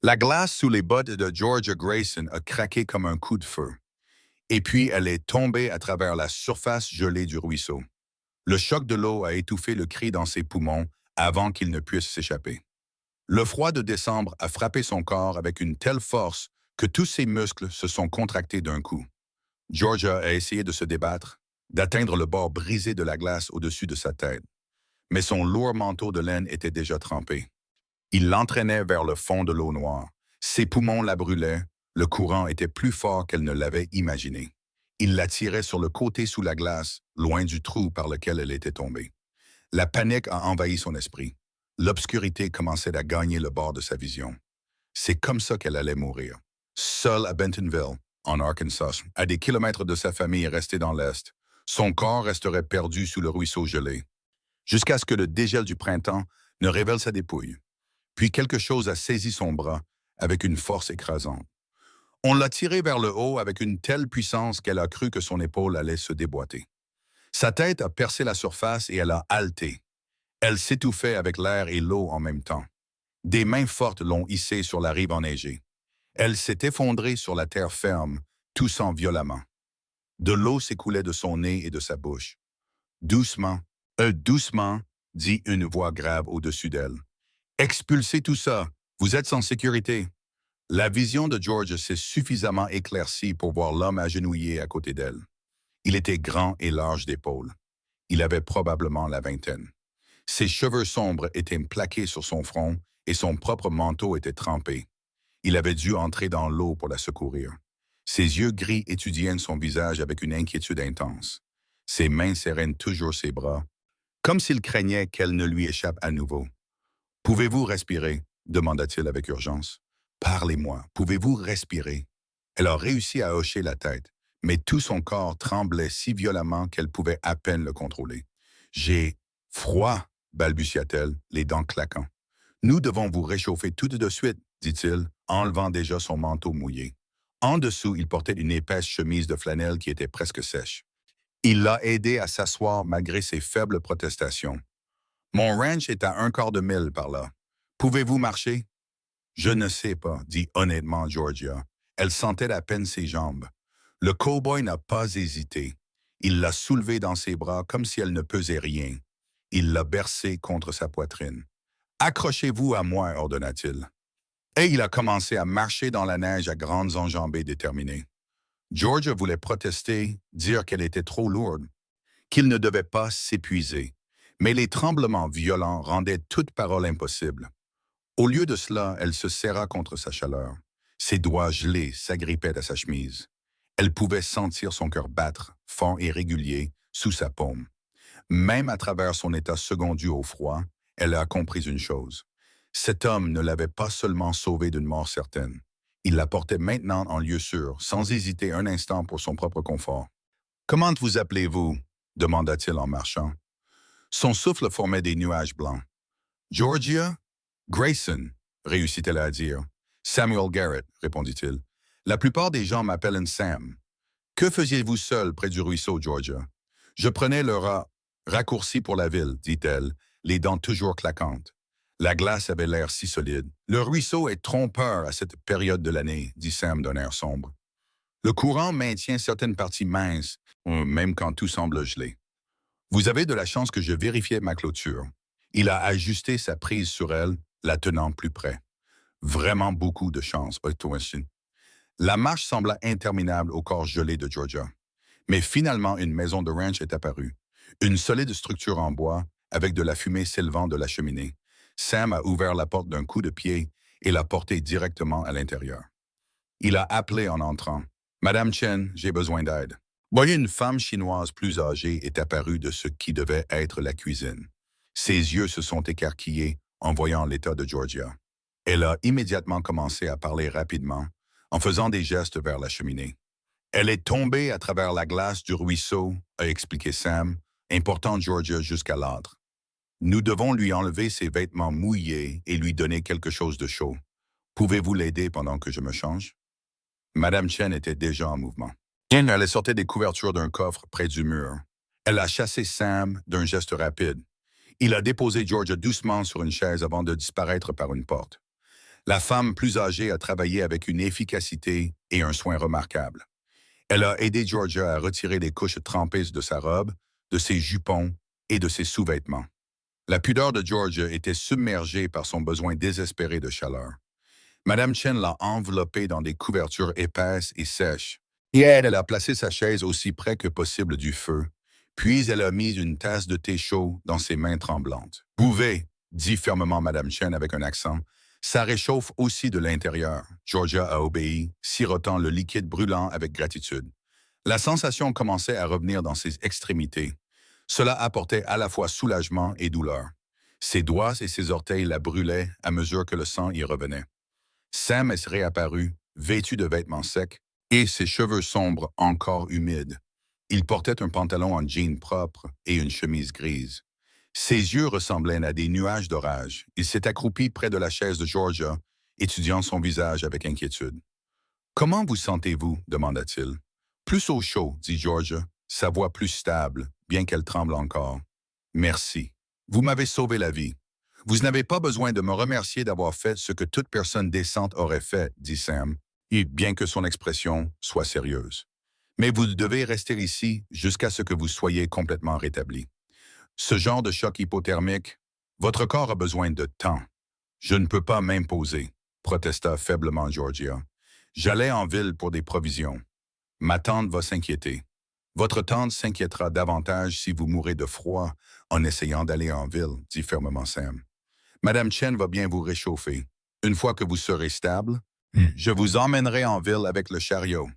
La glace sous les bottes de Georgia Grayson a craqué comme un coup de feu, et puis elle est tombée à travers la surface gelée du ruisseau. Le choc de l'eau a étouffé le cri dans ses poumons avant qu'il ne puisse s'échapper. Le froid de décembre a frappé son corps avec une telle force que tous ses muscles se sont contractés d'un coup. Georgia a essayé de se débattre, d'atteindre le bord brisé de la glace au-dessus de sa tête, mais son lourd manteau de laine était déjà trempé. Il l'entraînait vers le fond de l'eau noire. Ses poumons la brûlaient, le courant était plus fort qu'elle ne l'avait imaginé. Il la tirait sur le côté sous la glace, loin du trou par lequel elle était tombée. La panique a envahi son esprit. L'obscurité commençait à gagner le bord de sa vision. C'est comme ça qu'elle allait mourir. Seule à Bentonville, en Arkansas, à des kilomètres de sa famille restée dans l'Est, son corps resterait perdu sous le ruisseau gelé, jusqu'à ce que le dégel du printemps ne révèle sa dépouille. Puis quelque chose a saisi son bras avec une force écrasante. On l'a tiré vers le haut avec une telle puissance qu'elle a cru que son épaule allait se déboîter. Sa tête a percé la surface et elle a halté. Elle s'étouffait avec l'air et l'eau en même temps. Des mains fortes l'ont hissée sur la rive enneigée. Elle s'est effondrée sur la terre ferme, toussant violemment. De l'eau s'écoulait de son nez et de sa bouche. Doucement, doucement, dit une voix grave au-dessus d'elle. Expulsez tout ça. Vous êtes en sécurité. La vision de George s'est suffisamment éclaircie pour voir l'homme agenouillé à côté d'elle. Il était grand et large d'épaules. Il avait probablement la vingtaine. Ses cheveux sombres étaient plaqués sur son front et son propre manteau était trempé. Il avait dû entrer dans l'eau pour la secourir. Ses yeux gris étudiaient son visage avec une inquiétude intense. Ses mains serraient toujours ses bras, comme s'il craignait qu'elle ne lui échappe à nouveau. « Pouvez-vous respirer ?» demanda-t-il avec urgence. « Parlez-moi, pouvez-vous respirer ?» Elle a réussi à hocher la tête, mais tout son corps tremblait si violemment qu'elle pouvait à peine le contrôler. « J'ai froid !» balbutia-t-elle, les dents claquant. « Nous devons vous réchauffer tout de suite, dit-il, enlevant déjà son manteau mouillé. En dessous, il portait une épaisse chemise de flanelle qui était presque sèche. Il l'a aidé à s'asseoir malgré ses faibles protestations. « Mon ranch est à un quart de mille par là. Pouvez-vous marcher? » « Je ne sais pas, dit honnêtement Georgia. Elle sentait à peine ses jambes. Le cow-boy n'a pas hésité. Il l'a soulevée dans ses bras comme si elle ne pesait rien. Il l'a bercée contre sa poitrine. « Accrochez-vous à moi, ordonna-t-il. Et il a commencé à marcher dans la neige à grandes enjambées déterminées. Georgia voulait protester, dire qu'elle était trop lourde, qu'il ne devait pas s'épuiser. Mais les tremblements violents rendaient toute parole impossible. Au lieu de cela, elle se serra contre sa chaleur. Ses doigts gelés s'agrippaient à sa chemise. Elle pouvait sentir son cœur battre, fort et régulier, sous sa paume. Même à travers son état secondu au froid, elle a compris une chose. Cet homme ne l'avait pas seulement sauvée d'une mort certaine. Il la portait maintenant en lieu sûr, sans hésiter un instant pour son propre confort. « Comment vous appelez-vous » demanda-t-il en marchant. Son souffle formait des nuages blancs. « Georgia? »« Grayson, réussit-elle à dire. « Samuel Garrett, répondit-il. La plupart des gens m'appellent Sam. Que faisiez-vous seul près du ruisseau, Georgia? Je prenais le raccourci pour la ville, dit-elle, les dents toujours claquantes. La glace avait l'air si solide. Le ruisseau est trompeur à cette période de l'année, dit Sam d'un air sombre. Le courant maintient certaines parties minces, même quand tout semble gelé. Vous avez de la chance que je vérifiais ma clôture. Il a ajusté sa prise sur elle, la tenant plus près. Vraiment beaucoup de chance, Otoinsin. La marche sembla interminable au corps gelé de Georgia. Mais finalement, une maison de ranch est apparue. Une solide structure en bois, avec de la fumée s'élevant de la cheminée. Sam a ouvert la porte d'un coup de pied et l'a portée directement à l'intérieur. Il a appelé en entrant. « Madame Chen, j'ai besoin d'aide. » Voyez, une femme chinoise plus âgée est apparue de ce qui devait être la cuisine. Ses yeux se sont écarquillés en voyant l'état de Georgia. Elle a immédiatement commencé à parler rapidement, en faisant des gestes vers la cheminée. « Elle est tombée à travers la glace du ruisseau, » a expliqué Sam, important Georgia jusqu'à l'âtre. « Nous devons lui enlever ses vêtements mouillés et lui donner quelque chose de chaud. Pouvez-vous l'aider pendant que je me change? » Madame Chen était déjà en mouvement. Elle sortait des couvertures d'un coffre près du mur. Elle a chassé Sam d'un geste rapide. Il a déposé Georgia doucement sur une chaise avant de disparaître par une porte. La femme plus âgée a travaillé avec une efficacité et un soin remarquables. Elle a aidé Georgia à retirer les couches trempées de sa robe, de ses jupons et de ses sous-vêtements. La pudeur de Georgia était submergée par son besoin désespéré de chaleur. Madame Chen l'a enveloppée dans des couvertures épaisses et sèches. Et elle a placé sa chaise aussi près que possible du feu, puis elle a mis une tasse de thé chaud dans ses mains tremblantes. « Buvez », dit fermement Madame Chen avec un accent. « Ça réchauffe aussi de l'intérieur. » Georgia a obéi, sirotant le liquide brûlant avec gratitude. La sensation commençait à revenir dans ses extrémités. Cela apportait à la fois soulagement et douleur. Ses doigts et ses orteils la brûlaient à mesure que le sang y revenait. Sam est réapparu, vêtu de vêtements secs, et ses cheveux sombres encore humides. Il portait un pantalon en jean propre et une chemise grise. Ses yeux ressemblaient à des nuages d'orage. Il s'est accroupi près de la chaise de Georgia, étudiant son visage avec inquiétude. « Comment vous sentez-vous » demanda-t-il. « Plus au chaud » dit Georgia, sa voix plus stable, bien qu'elle tremble encore. « Merci. Vous m'avez sauvé la vie. » « Vous n'avez pas besoin de me remercier d'avoir fait ce que toute personne décente aurait fait, » dit Sam, et bien que son expression soit sérieuse. « Mais vous devez rester ici jusqu'à ce que vous soyez complètement rétabli. Ce genre de choc hypothermique, votre corps a besoin de temps. Je ne peux pas m'imposer, » protesta faiblement Georgia. « J'allais en ville pour des provisions. Ma tante va s'inquiéter. Votre tante s'inquiétera davantage si vous mourrez de froid en essayant d'aller en ville, » dit fermement Sam. Madame Chen va bien vous réchauffer. Une fois que vous serez stable, je vous emmènerai en ville avec le chariot.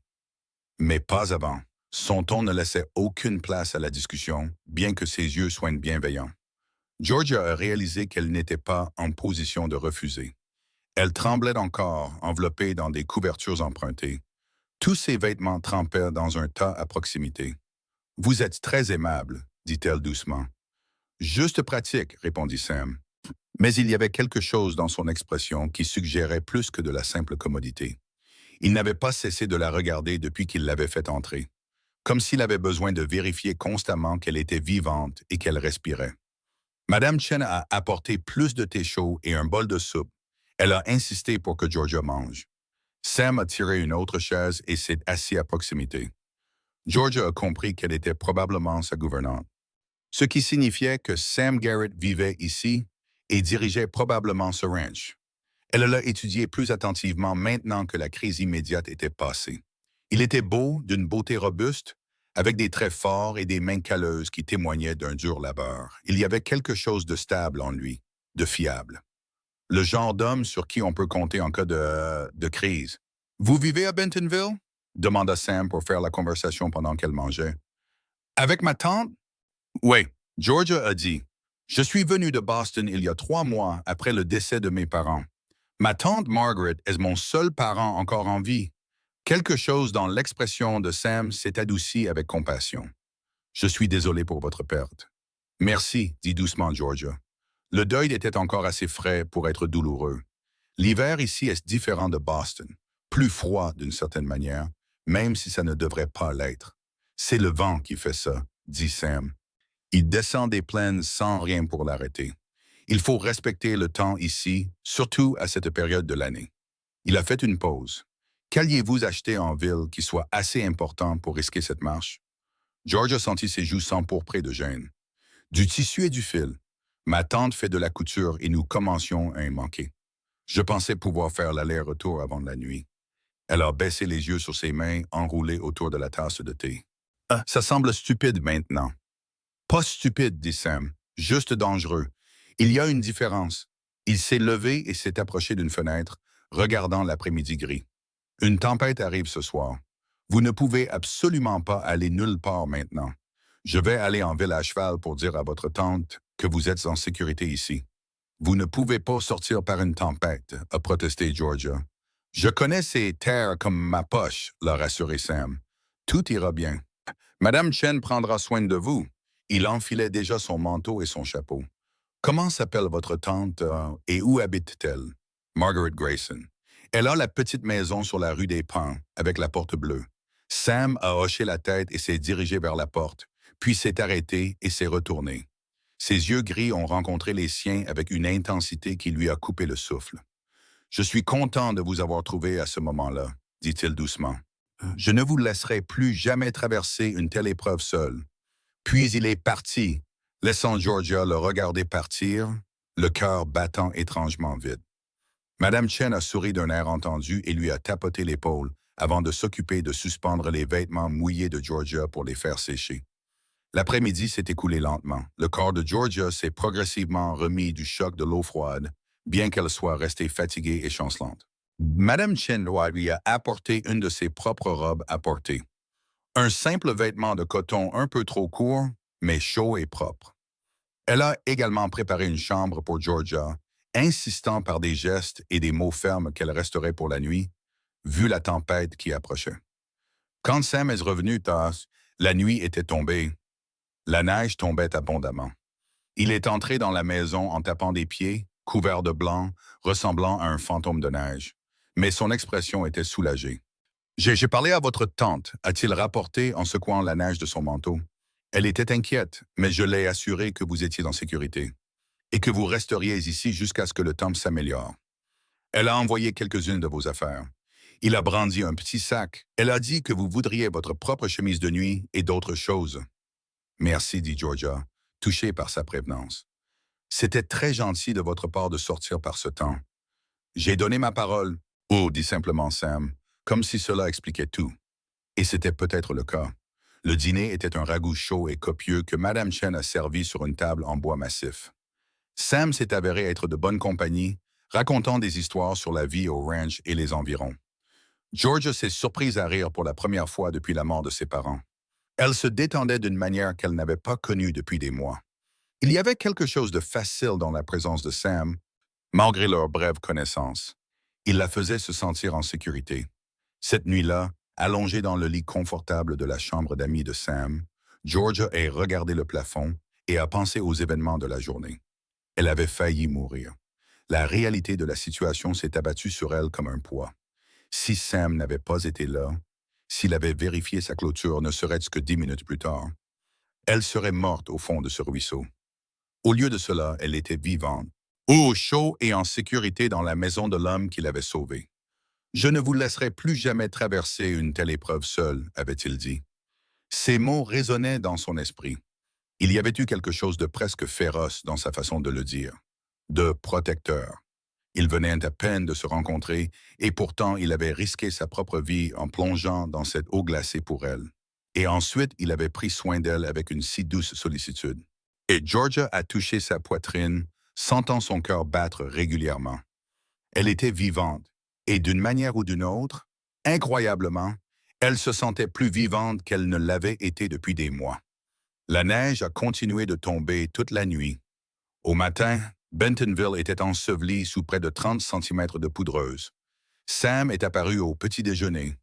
Mais pas avant. Son ton ne laissait aucune place à la discussion, bien que ses yeux soient bienveillants. Georgia a réalisé qu'elle n'était pas en position de refuser. Elle tremblait encore, enveloppée dans des couvertures empruntées. Tous ses vêtements trempaient dans un tas à proximité. « Vous êtes très aimable, » dit-elle doucement. « Juste pratique, » répondit Sam. Mais il y avait quelque chose dans son expression qui suggérait plus que de la simple commodité. Il n'avait pas cessé de la regarder depuis qu'il l'avait fait entrer, comme s'il avait besoin de vérifier constamment qu'elle était vivante et qu'elle respirait. Madame Chen a apporté plus de thé chaud et un bol de soupe. Elle a insisté pour que Georgia mange. Sam a tiré une autre chaise et s'est assis à proximité. Georgia a compris qu'elle était probablement sa gouvernante, ce qui signifiait que Sam Garrett vivait ici et dirigeait probablement ce ranch. Elle l'a étudié plus attentivement maintenant que la crise immédiate était passée. Il était beau, d'une beauté robuste, avec des traits forts et des mains calleuses qui témoignaient d'un dur labeur. Il y avait quelque chose de stable en lui, de fiable. Le genre d'homme sur qui on peut compter en cas de crise. « Vous vivez à Bentonville ?» demanda Sam pour faire la conversation pendant qu'elle mangeait. « Avec ma tante? » « Oui, » Georgia a dit. « Je suis venu de Boston il y a 3 mois après le décès de mes parents. Ma tante Margaret est mon seul parent encore en vie. » Quelque chose dans l'expression de Sam s'est adouci avec compassion. « Je suis désolé pour votre perte. »« Merci, » dit doucement Georgia. Le deuil était encore assez frais pour être douloureux. L'hiver ici est différent de Boston, plus froid d'une certaine manière, même si ça ne devrait pas l'être. C'est le vent qui fait ça, dit Sam. Il descend des plaines sans rien pour l'arrêter. Il faut respecter le temps ici, surtout à cette période de l'année. Il a fait une pause. Qu'alliez-vous acheter en ville qui soit assez important pour risquer cette marche? George a senti ses joues s'empourprer de gêne. Du tissu et du fil. Ma tante fait de la couture et nous commencions à y manquer. Je pensais pouvoir faire l'aller-retour avant la nuit. Elle a baissé les yeux sur ses mains enroulées autour de la tasse de thé. « Ça semble stupide maintenant. » « Pas stupide, » dit Sam, « juste dangereux. Il y a une différence. » Il s'est levé et s'est approché d'une fenêtre, regardant l'après-midi gris. « Une tempête arrive ce soir. Vous ne pouvez absolument pas aller nulle part maintenant. Je vais aller en ville à cheval pour dire à votre tante que vous êtes en sécurité ici. »« Vous ne pouvez pas sortir par une tempête, » a protesté Georgia. « Je connais ces terres comme ma poche, » l'a rassuré Sam. « Tout ira bien. Madame Chen prendra soin de vous. » Il enfilait déjà son manteau et son chapeau. « Comment s'appelle votre tante et où habite-t-elle? » Margaret Grayson. « Elle a la petite maison sur la rue des Pins, avec la porte bleue. » Sam a hoché la tête et s'est dirigé vers la porte, puis s'est arrêté et s'est retourné. Ses yeux gris ont rencontré les siens avec une intensité qui lui a coupé le souffle. « Je suis content de vous avoir trouvé à ce moment-là, dit-il doucement. Je ne vous laisserai plus jamais traverser une telle épreuve seul. Puis il est parti, laissant Georgia le regarder partir, le cœur battant étrangement vite. Madame Chen a souri d'un air entendu et lui a tapoté l'épaule avant de s'occuper de suspendre les vêtements mouillés de Georgia pour les faire sécher. L'après-midi s'est écoulé lentement. Le corps de Georgia s'est progressivement remis du choc de l'eau froide, bien qu'elle soit restée fatiguée et chancelante. Madame Chen lui a apporté une de ses propres robes à porter. Un simple vêtement de coton un peu trop court, mais chaud et propre. Elle a également préparé une chambre pour Georgia, insistant par des gestes et des mots fermes qu'elle resterait pour la nuit, vu la tempête qui approchait. Quand Sam est revenu tard, la nuit était tombée. La neige tombait abondamment. Il est entré dans la maison en tapant des pieds, couvert de blanc, ressemblant à un fantôme de neige. Mais son expression était soulagée. J'ai parlé à votre tante, a-t-il rapporté en secouant la neige de son manteau. Elle était inquiète, mais je l'ai assurée que vous étiez en sécurité et que vous resteriez ici jusqu'à ce que le temps s'améliore. Elle a envoyé quelques-unes de vos affaires. Il a brandi un petit sac. Elle a dit que vous voudriez votre propre chemise de nuit et d'autres choses. Merci, dit Georgia, touchée par sa prévenance. C'était très gentil de votre part de sortir par ce temps. J'ai donné ma parole. Oh, dit simplement Sam, comme si cela expliquait tout. Et c'était peut-être le cas. Le dîner était un ragoût chaud et copieux que Madame Chen a servi sur une table en bois massif. Sam s'est avéré être de bonne compagnie, racontant des histoires sur la vie au ranch et les environs. Georgia s'est surprise à rire pour la première fois depuis la mort de ses parents. Elle se détendait d'une manière qu'elle n'avait pas connue depuis des mois. Il y avait quelque chose de facile dans la présence de Sam, malgré leur brève connaissance. Il la faisait se sentir en sécurité. Cette nuit-là, allongée dans le lit confortable de la chambre d'amis de Sam, Georgia a regardé le plafond et a pensé aux événements de la journée. Elle avait failli mourir. La réalité de la situation s'est abattue sur elle comme un poids. Si Sam n'avait pas été là, s'il avait vérifié sa clôture ne serait-ce que 10 minutes plus tard, elle serait morte au fond de ce ruisseau. Au lieu de cela, elle était vivante, au chaud et en sécurité dans la maison de l'homme qui l'avait sauvée. « Je ne vous laisserai plus jamais traverser une telle épreuve seule, avait-il dit. Ces mots résonnaient dans son esprit. Il y avait eu quelque chose de presque féroce dans sa façon de le dire, de protecteur. Ils venaient à peine de se rencontrer et pourtant il avait risqué sa propre vie en plongeant dans cette eau glacée pour elle. Et ensuite, il avait pris soin d'elle avec une si douce sollicitude. Et Georgia a touché sa poitrine, sentant son cœur battre régulièrement. Elle était vivante, et d'une manière ou d'une autre, incroyablement, elle se sentait plus vivante qu'elle ne l'avait été depuis des mois. La neige a continué de tomber toute la nuit. Au matin, Bentonville était enseveli sous près de 30 centimètres de poudreuse. Sam est apparu au petit déjeuner,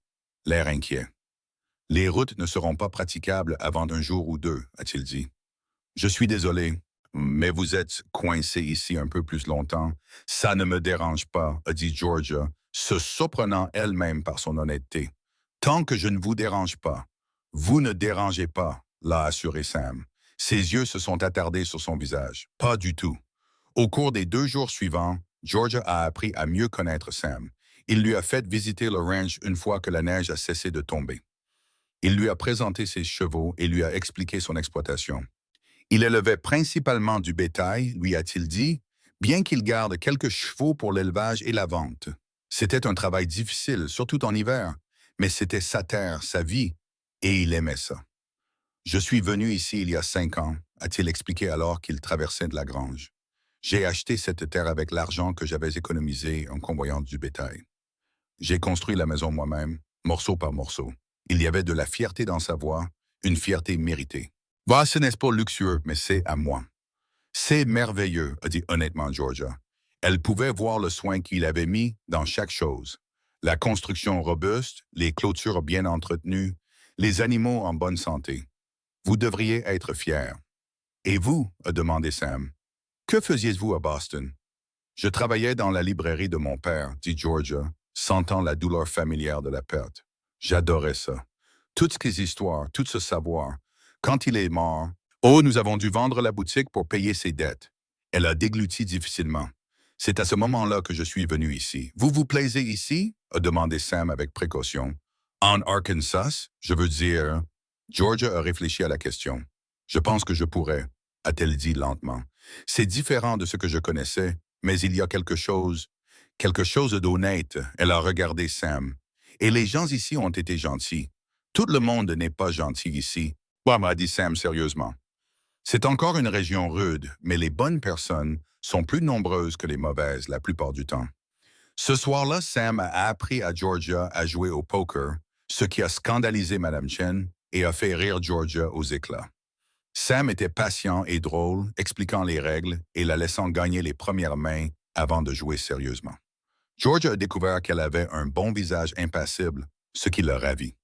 l'air inquiet. « Les routes ne seront pas praticables avant un jour ou deux, a-t-il dit. Je suis désolé, mais vous êtes coincé ici un peu plus longtemps. Ça ne me dérange pas, a dit Georgia, se surprenant elle-même par son honnêteté. Tant que je ne vous dérange pas, vous ne dérangez pas, l'a assuré Sam. Ses yeux se sont attardés sur son visage. Pas du tout. Au cours des 2 jours suivants, Georgia a appris à mieux connaître Sam. Il lui a fait visiter le ranch une fois que la neige a cessé de tomber. Il lui a présenté ses chevaux et lui a expliqué son exploitation. Il élevait principalement du bétail, lui a-t-il dit, bien qu'il garde quelques chevaux pour l'élevage et la vente. C'était un travail difficile, surtout en hiver, mais c'était sa terre, sa vie, et il aimait ça. Je suis venu ici il y a 5 ans, a-t-il expliqué alors qu'il traversait de la grange. J'ai acheté cette terre avec l'argent que j'avais économisé en convoyant du bétail. J'ai construit la maison moi-même, morceau par morceau. Il y avait de la fierté dans sa voix, une fierté méritée. « Ce n'est pas luxueux, mais c'est à moi. » « C'est merveilleux, a dit honnêtement Georgia. Elle pouvait voir le soin qu'il avait mis dans chaque chose. La construction robuste, les clôtures bien entretenues, les animaux en bonne santé. Vous devriez être fier. « Et vous, a demandé Sam, que faisiez-vous à Boston? » « Je travaillais dans la librairie de mon père, dit Georgia, sentant la douleur familière de la perte. J'adorais ça. Toutes ces histoires, tout ce savoir. Quand il est mort, oh, nous avons dû vendre la boutique pour payer ses dettes. Elle a dégluti difficilement. C'est à ce moment-là que je suis venu ici. Vous vous plaisez ici? A demandé Sam avec précaution. En Arkansas? Je veux dire... Georgia a réfléchi à la question. Je pense que je pourrais, a-t-elle dit lentement. C'est différent de ce que je connaissais, mais il y a quelque chose d'honnête. Elle a regardé Sam. Et les gens ici ont été gentils. Tout le monde n'est pas gentil ici. M'a dit Sam sérieusement. C'est encore une région rude, mais les bonnes personnes sont plus nombreuses que les mauvaises la plupart du temps. Ce soir-là, Sam a appris à Georgia à jouer au poker, ce qui a scandalisé Madame Chen et a fait rire Georgia aux éclats. Sam était patient et drôle, expliquant les règles et la laissant gagner les premières mains avant de jouer sérieusement. Georgia a découvert qu'elle avait un bon visage impassible, ce qui l'a ravi.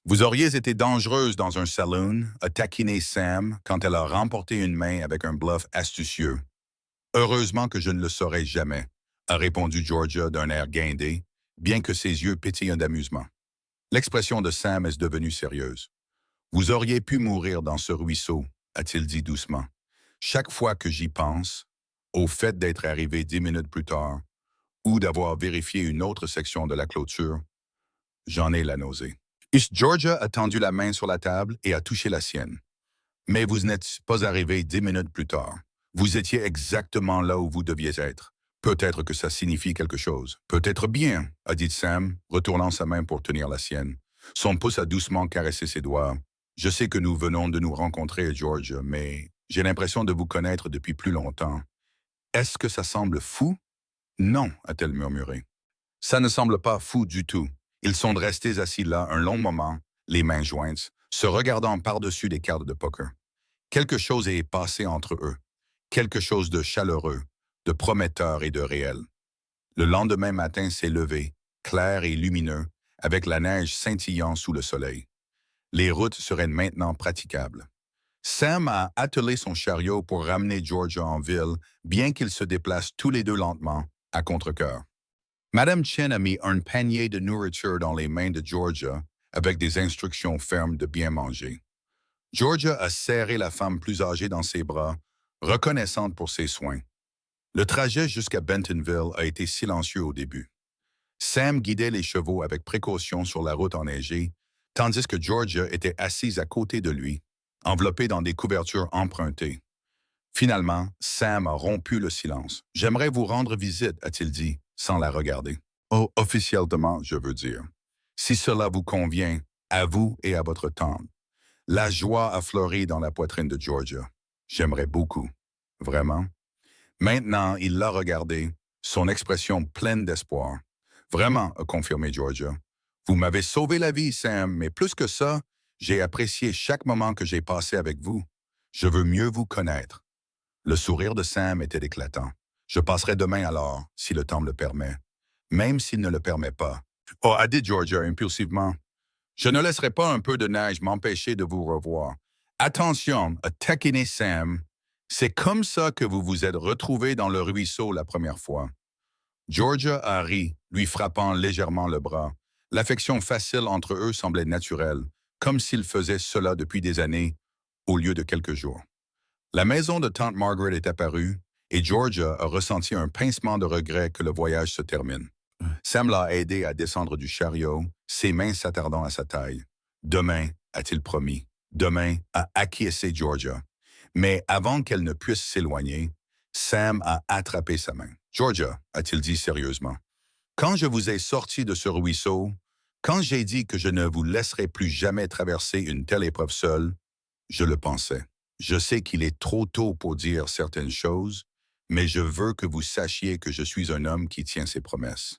Vous auriez été dangereuse dans un saloon, a taquiné Sam quand elle a remporté une main avec un bluff astucieux. Heureusement que je ne le saurai jamais, a répondu Georgia d'un air guindé, bien que ses yeux pétillent d'amusement. L'expression de Sam est devenue sérieuse. Vous auriez pu mourir dans ce ruisseau, a-t-il dit doucement. Chaque fois que j'y pense, au fait d'être arrivé 10 minutes plus tard, ou d'avoir vérifié une autre section de la clôture, j'en ai la nausée. Georgia a tendu la main sur la table et a touché la sienne. Mais vous n'êtes pas arrivé 10 minutes plus tard. Vous étiez exactement là où vous deviez être. Peut-être que ça signifie quelque chose. Peut-être bien, a dit Sam, retournant sa main pour tenir la sienne. Son pouce a doucement caressé ses doigts. Je sais que nous venons de nous rencontrer, Georgia, mais j'ai l'impression de vous connaître depuis plus longtemps. Est-ce que ça semble fou? Non, a-t-elle murmuré. Ça ne semble pas fou du tout. Ils sont restés assis là un long moment, les mains jointes, se regardant par-dessus les cartes de poker. Quelque chose est passé entre eux. Quelque chose de chaleureux, de prometteur et de réel. Le lendemain matin s'est levé, clair et lumineux, avec la neige scintillant sous le soleil. Les routes seraient maintenant praticables. Sam a attelé son chariot pour ramener Georgia en ville, bien qu'ils se déplacent tous les deux lentement, à contre-cœur. Madame Chen a mis un panier de nourriture dans les mains de Georgia, avec des instructions fermes de bien manger. Georgia a serré la femme plus âgée dans ses bras, reconnaissante pour ses soins. Le trajet jusqu'à Bentonville a été silencieux au début. Sam guidait les chevaux avec précaution sur la route enneigée, tandis que Georgia était assise à côté de lui, enveloppée dans des couvertures empruntées. Finalement, Sam a rompu le silence. « J'aimerais vous rendre visite, a-t-il dit, sans la regarder. « Oh, officiellement, je veux dire. Si cela vous convient, à vous et à votre tante. » La joie a fleuri dans la poitrine de Georgia. « J'aimerais beaucoup. Vraiment. » Maintenant, il l'a regardée, son expression pleine d'espoir. « Vraiment, a confirmé Georgia. Vous m'avez sauvé la vie, Sam, mais plus que ça, j'ai apprécié chaque moment que j'ai passé avec vous. Je veux mieux vous connaître. » Le sourire de Sam était éclatant. « Je passerai demain alors, si le temps me le permet. Même s'il ne le permet pas. » Oh, a dit Georgia impulsivement. « Je ne laisserai pas un peu de neige m'empêcher de vous revoir. Attention, a taquiné Sam. C'est comme ça que vous vous êtes retrouvés dans le ruisseau la première fois. » Georgia a ri, lui frappant légèrement le bras. L'affection facile entre eux semblait naturelle, comme s'ils faisaient cela depuis des années, au lieu de quelques jours. La maison de tante Margaret est apparue, et Georgia a ressenti un pincement de regret que le voyage se termine. Sam l'a aidé à descendre du chariot, ses mains s'attardant à sa taille. « Demain, a-t-il promis. Demain, a acquiescé Georgia. » Mais avant qu'elle ne puisse s'éloigner, Sam a attrapé sa main. « Georgia, a-t-il dit sérieusement, quand je vous ai sorti de ce ruisseau, quand j'ai dit que je ne vous laisserai plus jamais traverser une telle épreuve seule, je le pensais. Je sais qu'il est trop tôt pour dire certaines choses, mais je veux que vous sachiez que je suis un homme qui tient ses promesses. »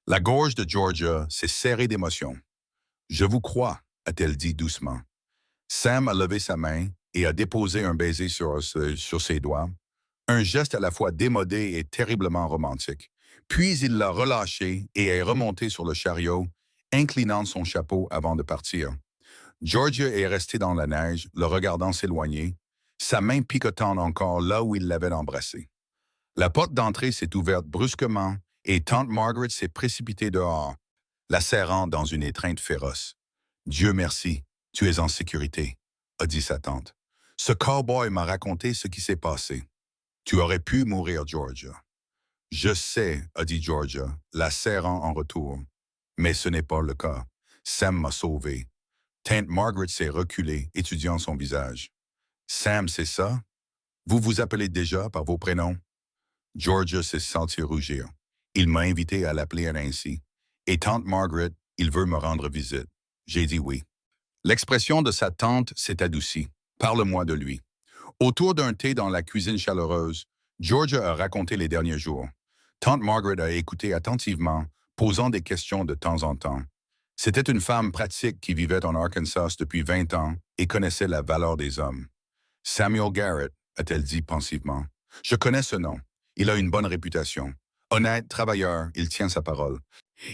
La gorge de Georgia s'est serrée d'émotion. « Je vous crois, a-t-elle dit doucement. Sam a levé sa main et a déposé un baiser sur ses doigts, un geste à la fois démodé et terriblement romantique. Puis il l'a relâché et est remonté sur le chariot, inclinant son chapeau avant de partir. Georgia est restée dans la neige, le regardant s'éloigner, sa main picotant encore là où il l'avait embrassée. La porte d'entrée s'est ouverte brusquement et tante Margaret s'est précipitée dehors, la serrant dans une étreinte féroce. « Dieu merci, tu es en sécurité, » a dit sa tante. « Ce cow-boy m'a raconté ce qui s'est passé. Tu aurais pu mourir, Georgia. » Je sais, a dit Georgia, la serrant en retour. Mais ce n'est pas le cas. Sam m'a sauvé. Tante Margaret s'est reculée, étudiant son visage. Sam, c'est ça? Vous vous appelez déjà par vos prénoms? Georgia s'est sentie rougir. Il m'a invité à l'appeler ainsi. Et tante Margaret, il veut me rendre visite. J'ai dit oui. L'expression de sa tante s'est adoucie. Parle-moi de lui. Autour d'un thé dans la cuisine chaleureuse, Georgia a raconté les derniers jours. Tante Margaret a écouté attentivement, posant des questions de temps en temps. C'était une femme pratique qui vivait en Arkansas depuis 20 ans et connaissait la valeur des hommes. Samuel Garrett, a-t-elle dit pensivement. Je connais ce nom. Il a une bonne réputation. Honnête, travailleur, il tient sa parole.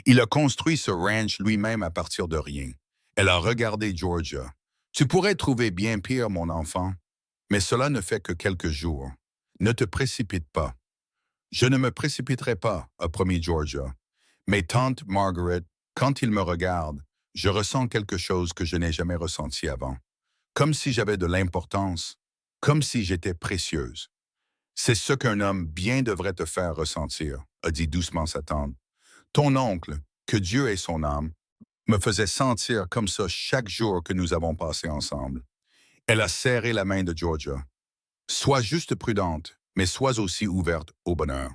Il a construit ce ranch lui-même à partir de rien. Elle a regardé Georgia. Tu pourrais trouver bien pire, mon enfant. Mais cela ne fait que quelques jours. Ne te précipite pas. Je ne me précipiterai pas, a promis Georgia. Mais tante Margaret, quand il me regarde, je ressens quelque chose que je n'ai jamais ressenti avant. Comme si j'avais de l'importance, comme si j'étais précieuse. C'est ce qu'un homme bien devrait te faire ressentir, a dit doucement sa tante. Ton oncle, que Dieu ait son âme, me faisait sentir comme ça chaque jour que nous avons passé ensemble. Elle a serré la main de Georgia. Sois juste prudente, mais sois aussi ouverte au bonheur.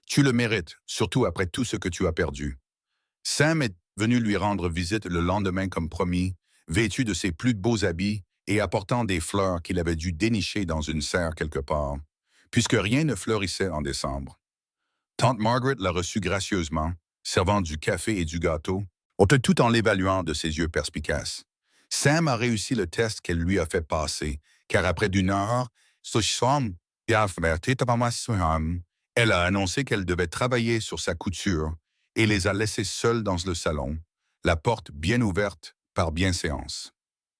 Tu le mérites, surtout après tout ce que tu as perdu. Sam est venu lui rendre visite le lendemain comme promis, vêtu de ses plus beaux habits et apportant des fleurs qu'il avait dû dénicher dans une serre quelque part, puisque rien ne fleurissait en décembre. Tante Margaret l'a reçu gracieusement, servant du café et du gâteau, tout en l'évaluant de ses yeux perspicaces. Sam a réussi le test qu'elle lui a fait passer, car après d'une heure, elle a annoncé qu'elle devait travailler sur sa couture et les a laissés seuls dans le salon, la porte bien ouverte par bienséance.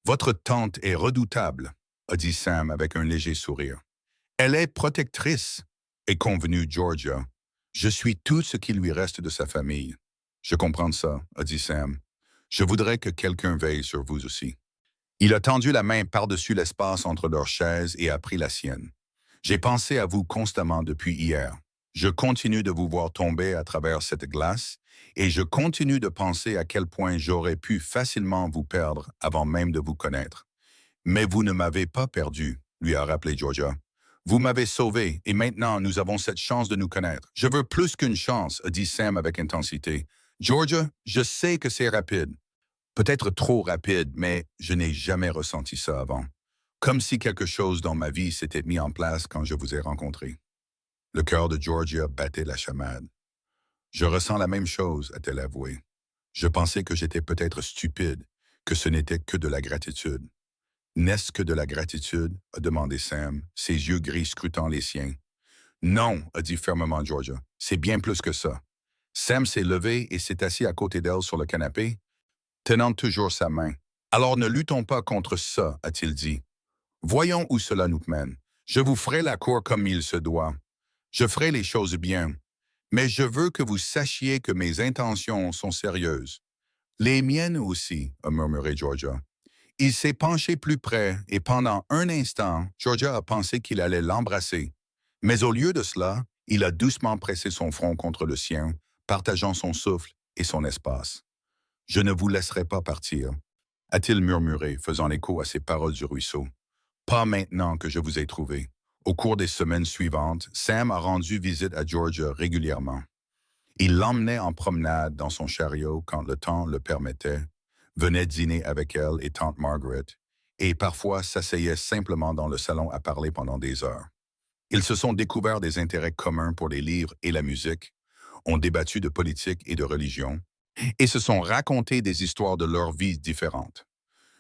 Votre tante est redoutable, a dit Sam avec un léger sourire. Elle est protectrice, est convenue Georgia. Je suis tout ce qui lui reste de sa famille. Je comprends ça, a dit Sam. Je voudrais que quelqu'un veille sur vous aussi. Il a tendu la main par-dessus l'espace entre leurs chaises et a pris la sienne. J'ai pensé à vous constamment depuis hier. Je continue de vous voir tomber à travers cette glace et je continue de penser à quel point j'aurais pu facilement vous perdre avant même de vous connaître. Mais vous ne m'avez pas perdu, lui a rappelé Georgia. Vous m'avez sauvé et maintenant nous avons cette chance de nous connaître. Je veux plus qu'une chance, a dit Sam avec intensité. Georgia, je sais que c'est rapide. Peut-être trop rapide, mais je n'ai jamais ressenti ça avant. Comme si quelque chose dans ma vie s'était mis en place quand je vous ai rencontré. Le cœur de Georgia battait la chamade. Je ressens la même chose, a-t-elle avoué. Je pensais que j'étais peut-être stupide, que ce n'était que de la gratitude. N'est-ce que de la gratitude? A demandé Sam, ses yeux gris scrutant les siens. Non, a dit fermement Georgia. C'est bien plus que ça. Sam s'est levé et s'est assis à côté d'elle sur le canapé, tenant toujours sa main. Alors ne luttons pas contre ça, a-t-il dit. Voyons où cela nous mène. Je vous ferai la cour comme il se doit. Je ferai les choses bien. Mais je veux que vous sachiez que mes intentions sont sérieuses. Les miennes aussi, a murmuré Georgia. Il s'est penché plus près et pendant un instant, Georgia a pensé qu'il allait l'embrasser. Mais au lieu de cela, il a doucement pressé son front contre le sien, partageant son souffle et son espace. « Je ne vous laisserai pas partir », a-t-il murmuré, faisant écho à ses paroles du ruisseau. « Pas maintenant que je vous ai trouvé. » Au cours des semaines suivantes, Sam a rendu visite à Georgia régulièrement. Il l'emmenait en promenade dans son chariot quand le temps le permettait, venait dîner avec elle et tante Margaret, et parfois s'asseyait simplement dans le salon à parler pendant des heures. Ils se sont découverts des intérêts communs pour les livres et la musique, ont débattu de politique et de religion, et se sont racontés des histoires de leurs vies différentes.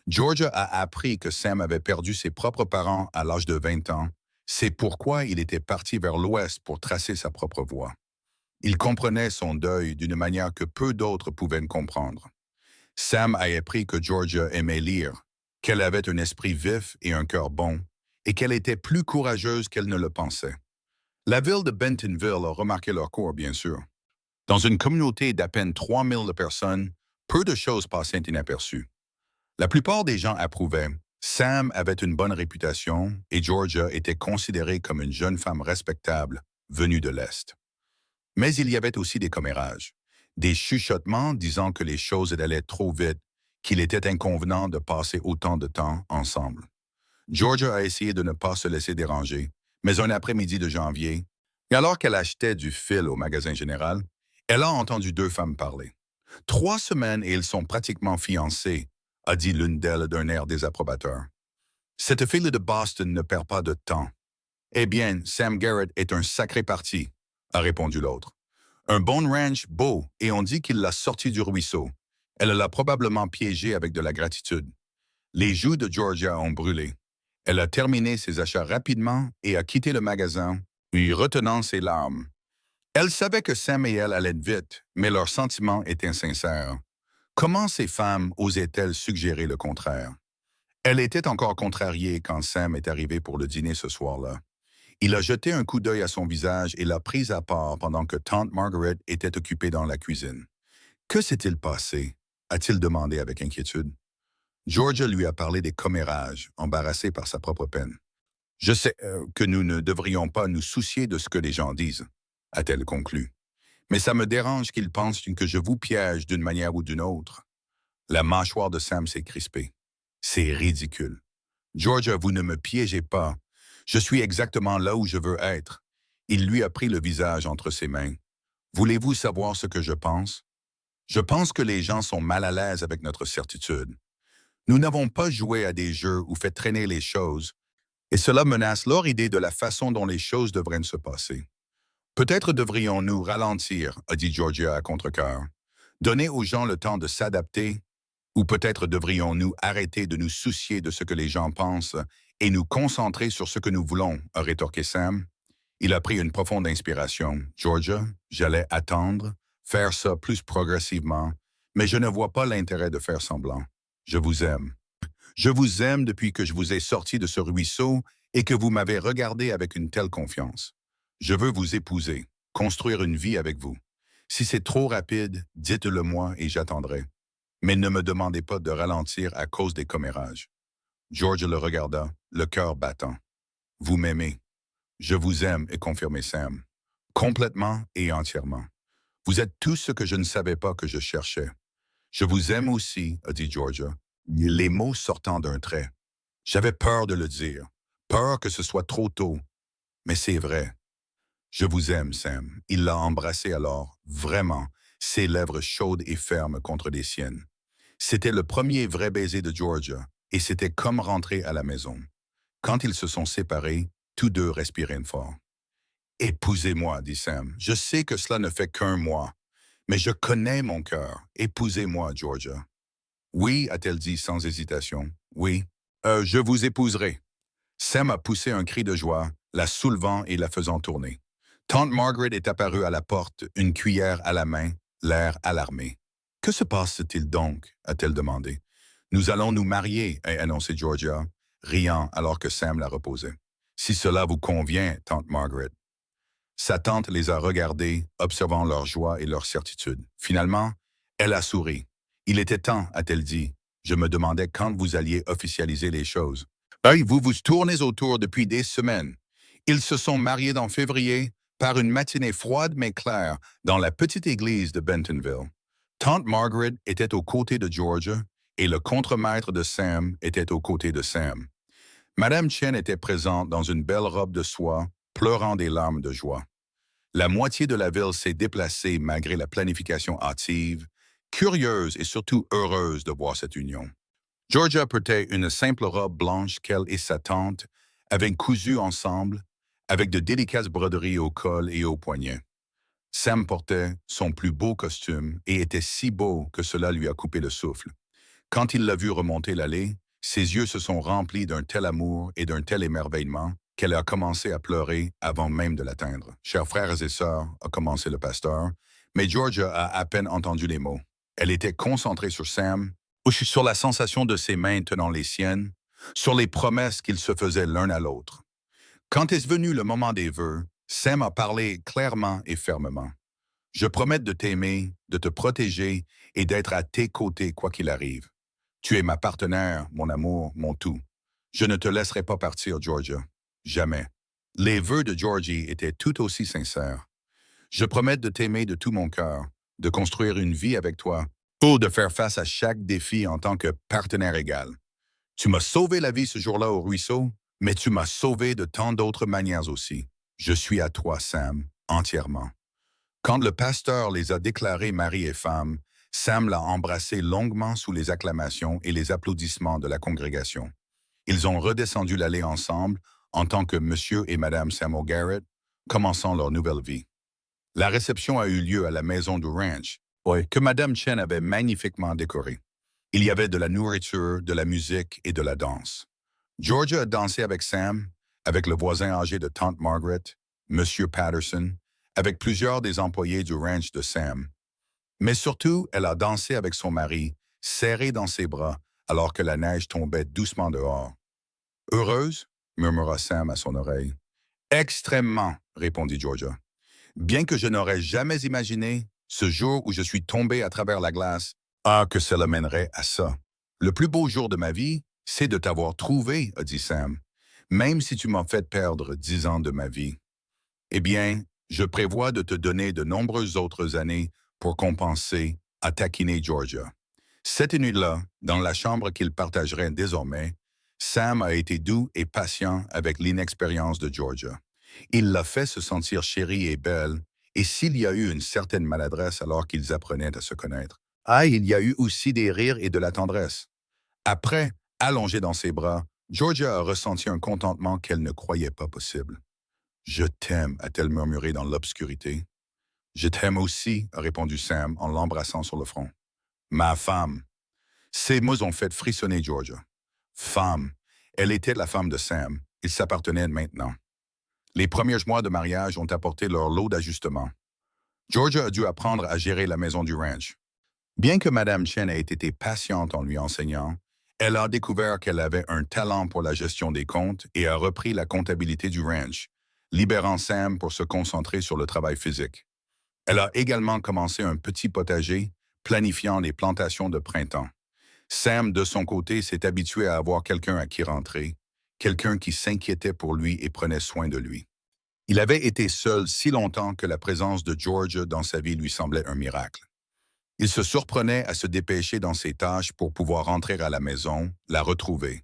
Georgia a appris que Sam avait perdu ses propres parents à l'âge de 20 ans. C'est pourquoi il était parti vers l'ouest pour tracer sa propre voie. Il comprenait son deuil d'une manière que peu d'autres pouvaient comprendre. Sam a appris que Georgia aimait lire, qu'elle avait un esprit vif et un cœur bon, et qu'elle était plus courageuse qu'elle ne le pensait. La ville de Bentonville a remarqué leur cours, bien sûr. Dans une communauté d'à peine 3000 personnes, peu de choses passaient inaperçues. La plupart des gens approuvaient. Sam avait une bonne réputation et Georgia était considérée comme une jeune femme respectable venue de l'Est. Mais il y avait aussi des commérages, des chuchotements disant que les choses allaient trop vite, qu'il était inconvenant de passer autant de temps ensemble. Georgia a essayé de ne pas se laisser déranger, mais un après-midi de janvier, et alors qu'elle achetait du fil au magasin général, elle a entendu deux femmes parler. 3 semaines et ils sont pratiquement fiancés, a dit l'une d'elles d'un air désapprobateur. Cette fille de Boston ne perd pas de temps. Eh bien, Sam Garrett est un sacré parti, a répondu l'autre. Un bon ranch beau, et on dit qu'il l'a sorti du ruisseau. Elle l'a probablement piégé avec de la gratitude. Les joues de Georgia ont brûlé. Elle a terminé ses achats rapidement et a quitté le magasin, lui retenant ses larmes. Elle savait que Sam et elle allaient vite, mais leurs sentiments étaient sincères. Comment ces femmes osaient-elles suggérer le contraire? Elle était encore contrariée quand Sam est arrivé pour le dîner ce soir-là. Il a jeté un coup d'œil à son visage et l'a prise à part pendant que tante Margaret était occupée dans la cuisine. Que s'est-il passé? A-t-il demandé avec inquiétude. Georgia lui a parlé des commérages, embarrassée par sa propre peine. Je sais que nous ne devrions pas nous soucier de ce que les gens disent, a-t-elle conclu. Mais ça me dérange qu'ils pensent que je vous piège d'une manière ou d'une autre. La mâchoire de Sam s'est crispée. C'est ridicule. Georgia, vous ne me piégez pas. Je suis exactement là où je veux être. Il lui a pris le visage entre ses mains. Voulez-vous savoir ce que je pense? Je pense que les gens sont mal à l'aise avec notre certitude. Nous n'avons pas joué à des jeux ou fait traîner les choses, et cela menace leur idée de la façon dont les choses devraient se passer. Peut-être devrions-nous ralentir, a dit Georgia à contre-cœur. Donner aux gens le temps de s'adapter, ou peut-être devrions-nous arrêter de nous soucier de ce que les gens pensent et nous concentrer sur ce que nous voulons, a rétorqué Sam. Il a pris une profonde inspiration. Georgia, j'allais attendre, faire ça plus progressivement, mais je ne vois pas l'intérêt de faire semblant. Je vous aime. Je vous aime depuis que je vous ai sorti de ce ruisseau et que vous m'avez regardé avec une telle confiance. Je veux vous épouser, construire une vie avec vous. Si c'est trop rapide, dites-le moi et j'attendrai. Mais ne me demandez pas de ralentir à cause des commérages. George le regarda, le cœur battant. Vous m'aimez. Je vous aime, et confirmé Sam. Complètement et entièrement. Vous êtes tout ce que je ne savais pas que je cherchais. Je vous aime aussi, a dit Georgia, les mots sortant d'un trait. J'avais peur de le dire, peur que ce soit trop tôt. Mais c'est vrai. Je vous aime, Sam. Il l'a embrassé alors, vraiment, ses lèvres chaudes et fermes contre les siennes. C'était le premier vrai baiser de Georgia, et c'était comme rentrer à la maison. Quand ils se sont séparés, tous deux respiraient fort. Épousez-moi, dit Sam. Je sais que cela ne fait qu'un mois, mais je connais mon cœur. Épousez-moi, Georgia. Oui, a-t-elle dit sans hésitation. Oui. Je vous épouserai. Sam a poussé un cri de joie, la soulevant et la faisant tourner. Tante Margaret est apparue à la porte, une cuillère à la main, l'air alarmé. « Que se passe-t-il donc? A-t-elle demandé. « Nous allons nous marier, a annoncé Georgia, riant alors que Sam la reposait. « Si cela vous convient, tante Margaret. » Sa tante les a regardés, observant leur joie et leur certitude. Finalement, elle a souri. « Il était temps, a-t-elle dit. Je me demandais quand vous alliez officialiser les choses. Vous vous tournez autour depuis des semaines. Ils se sont mariés en février, par une matinée froide mais claire, dans la petite église de Bentonville. Tante Margaret était aux côtés de Georgia et le contremaître de Sam était aux côtés de Sam. Madame Chen était présente dans une belle robe de soie, pleurant des larmes de joie. La moitié de la ville s'est déplacée malgré la planification hâtive, curieuse et surtout heureuse de voir cette union. Georgia portait une simple robe blanche qu'elle et sa tante avaient cousue ensemble, avec de délicates broderies au col et aux poignets. Sam portait son plus beau costume et était si beau que cela lui a coupé le souffle. Quand il l'a vu remonter l'allée, ses yeux se sont remplis d'un tel amour et d'un tel émerveillement qu'elle a commencé à pleurer avant même de l'atteindre. « Chers frères et sœurs », a commencé le pasteur, mais Georgia a à peine entendu les mots. Elle était concentrée sur Sam, sur la sensation de ses mains tenant les siennes, sur les promesses qu'ils se faisaient l'un à l'autre. Quand est venu le moment des vœux, Sam a parlé clairement et fermement. « Je promets de t'aimer, de te protéger et d'être à tes côtés quoi qu'il arrive. Tu es ma partenaire, mon amour, mon tout. Je ne te laisserai pas partir, Georgia. Jamais. » Les vœux de Georgie étaient tout aussi sincères. Je promets de t'aimer de tout mon cœur, de construire une vie avec toi, ou de faire face à chaque défi en tant que partenaire égal. Tu m'as sauvé la vie ce jour-là au ruisseau, mais tu m'as sauvé de tant d'autres manières aussi. Je suis à toi, Sam, entièrement. Quand le pasteur les a déclarés mari et femme, Sam l'a embrassé longuement sous les acclamations et les applaudissements de la congrégation. Ils ont redescendu l'allée ensemble en tant que Monsieur et Madame Samuel Garrett, commençant leur nouvelle vie. La réception a eu lieu à la maison du ranch, que Madame Chen avait magnifiquement décorée. Il y avait de la nourriture, de la musique et de la danse. Georgia a dansé avec Sam, avec le voisin âgé de Tante Margaret, Monsieur Patterson, avec plusieurs des employés du ranch de Sam. Mais surtout, elle a dansé avec son mari, serré dans ses bras, alors que la neige tombait doucement dehors. « Heureuse ?» murmura Sam à son oreille. « Extrêmement », répondit Georgia. « Bien que je n'aurais jamais imaginé, ce jour où je suis tombé à travers la glace, que cela mènerait à ça. Le plus beau jour de ma vie, c'est de t'avoir trouvé, a dit Sam, même si tu m'as fait perdre 10 ans de ma vie. Eh bien, je prévois de te donner de nombreuses autres années pour compenser, a taquiné Georgia. Cette nuit-là, dans la chambre qu'ils partageraient désormais, Sam a été doux et patient avec l'inexpérience de Georgia. Il l'a fait se sentir chérie et belle, et s'il y a eu une certaine maladresse alors qu'ils apprenaient à se connaître, il y a eu aussi des rires et de la tendresse. Après, allongée dans ses bras, Georgia a ressenti un contentement qu'elle ne croyait pas possible. « Je t'aime », a-t-elle murmuré dans l'obscurité. « Je t'aime aussi », a répondu Sam en l'embrassant sur le front. « Ma femme ». Ces mots ont fait frissonner Georgia. Femme. Elle était la femme de Sam. Ils s'appartenaient maintenant. Les premiers mois de mariage ont apporté leur lot d'ajustements. Georgia a dû apprendre à gérer la maison du ranch. Bien que Madame Chen ait été patiente en lui enseignant, elle a découvert qu'elle avait un talent pour la gestion des comptes et a repris la comptabilité du ranch, libérant Sam pour se concentrer sur le travail physique. Elle a également commencé un petit potager, planifiant les plantations de printemps. Sam, de son côté, s'est habitué à avoir quelqu'un à qui rentrer, quelqu'un qui s'inquiétait pour lui et prenait soin de lui. Il avait été seul si longtemps que la présence de Georgia dans sa vie lui semblait un miracle. Il se surprenait à se dépêcher dans ses tâches pour pouvoir rentrer à la maison, la retrouver.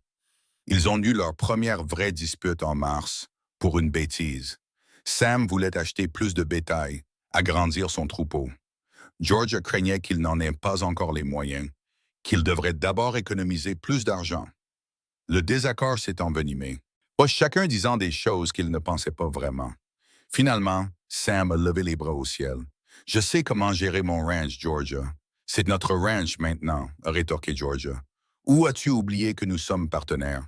Ils ont eu leur première vraie dispute en mars, pour une bêtise. Sam voulait acheter plus de bétail, agrandir son troupeau. Georgia craignait qu'il n'en ait pas encore les moyens, qu'il devrait d'abord économiser plus d'argent. Le désaccord s'est envenimé, chacun disant des choses qu'il ne pensait pas vraiment. Finalement, Sam a levé les bras au ciel. « Je sais comment gérer mon ranch, Georgia. C'est notre ranch maintenant, » a rétorqué Georgia. « Ou as-tu oublié que nous sommes partenaires? »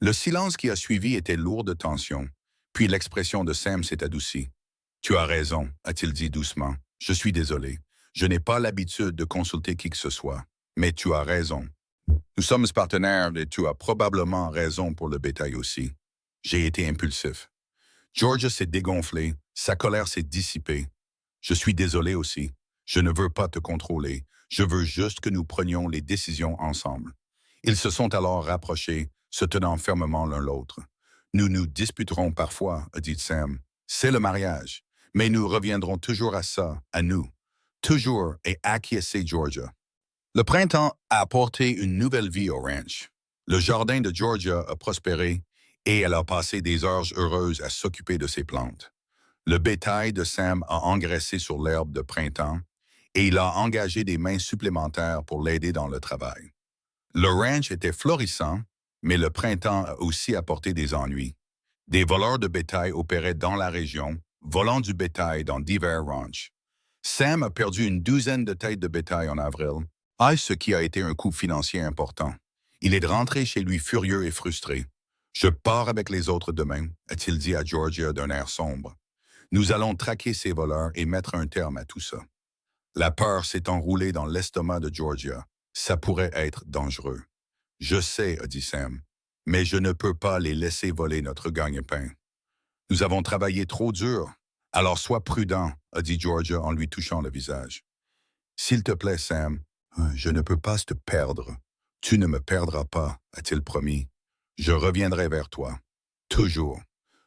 Le silence qui a suivi était lourd de tension, puis l'expression de Sam s'est adoucie. « Tu as raison, » a-t-il dit doucement. « Je suis désolé. Je n'ai pas l'habitude de consulter qui que ce soit. Mais tu as raison. Nous sommes partenaires et tu as probablement raison pour le bétail aussi. J'ai été impulsif. » Georgia s'est dégonflée, sa colère s'est dissipée. « Je suis désolé aussi. Je ne veux pas te contrôler. Je veux juste que nous prenions les décisions ensemble. » Ils se sont alors rapprochés, se tenant fermement l'un l'autre. « Nous nous disputerons parfois, » a dit Sam. « C'est le mariage. Mais nous reviendrons toujours à ça, à nous. Toujours, et acquiescer Georgia. » Le printemps a apporté une nouvelle vie au ranch. Le jardin de Georgia a prospéré et elle a passé des heures heureuses à s'occuper de ses plantes. Le bétail de Sam a engraissé sur l'herbe de printemps et il a engagé des mains supplémentaires pour l'aider dans le travail. Le ranch était florissant, mais le printemps a aussi apporté des ennuis. Des voleurs de bétail opéraient dans la région, volant du bétail dans divers ranchs. Sam a perdu une douzaine de têtes de bétail en avril, ce qui a été un coup financier important. Il est rentré chez lui furieux et frustré. « Je pars avec les autres demain », a-t-il dit à Georgia d'un air sombre. « Nous allons traquer ces voleurs et mettre un terme à tout ça. » La peur s'est enroulée dans l'estomac de Georgia. Ça pourrait être dangereux. « Je sais », a dit Sam, « mais je ne peux pas les laisser voler notre gagne-pain. Nous avons travaillé trop dur. Alors sois prudent », a dit Georgia en lui touchant le visage. « S'il te plaît, Sam, je ne peux pas te perdre. Tu ne me perdras pas, a-t-il promis. Je reviendrai vers toi. Toujours. »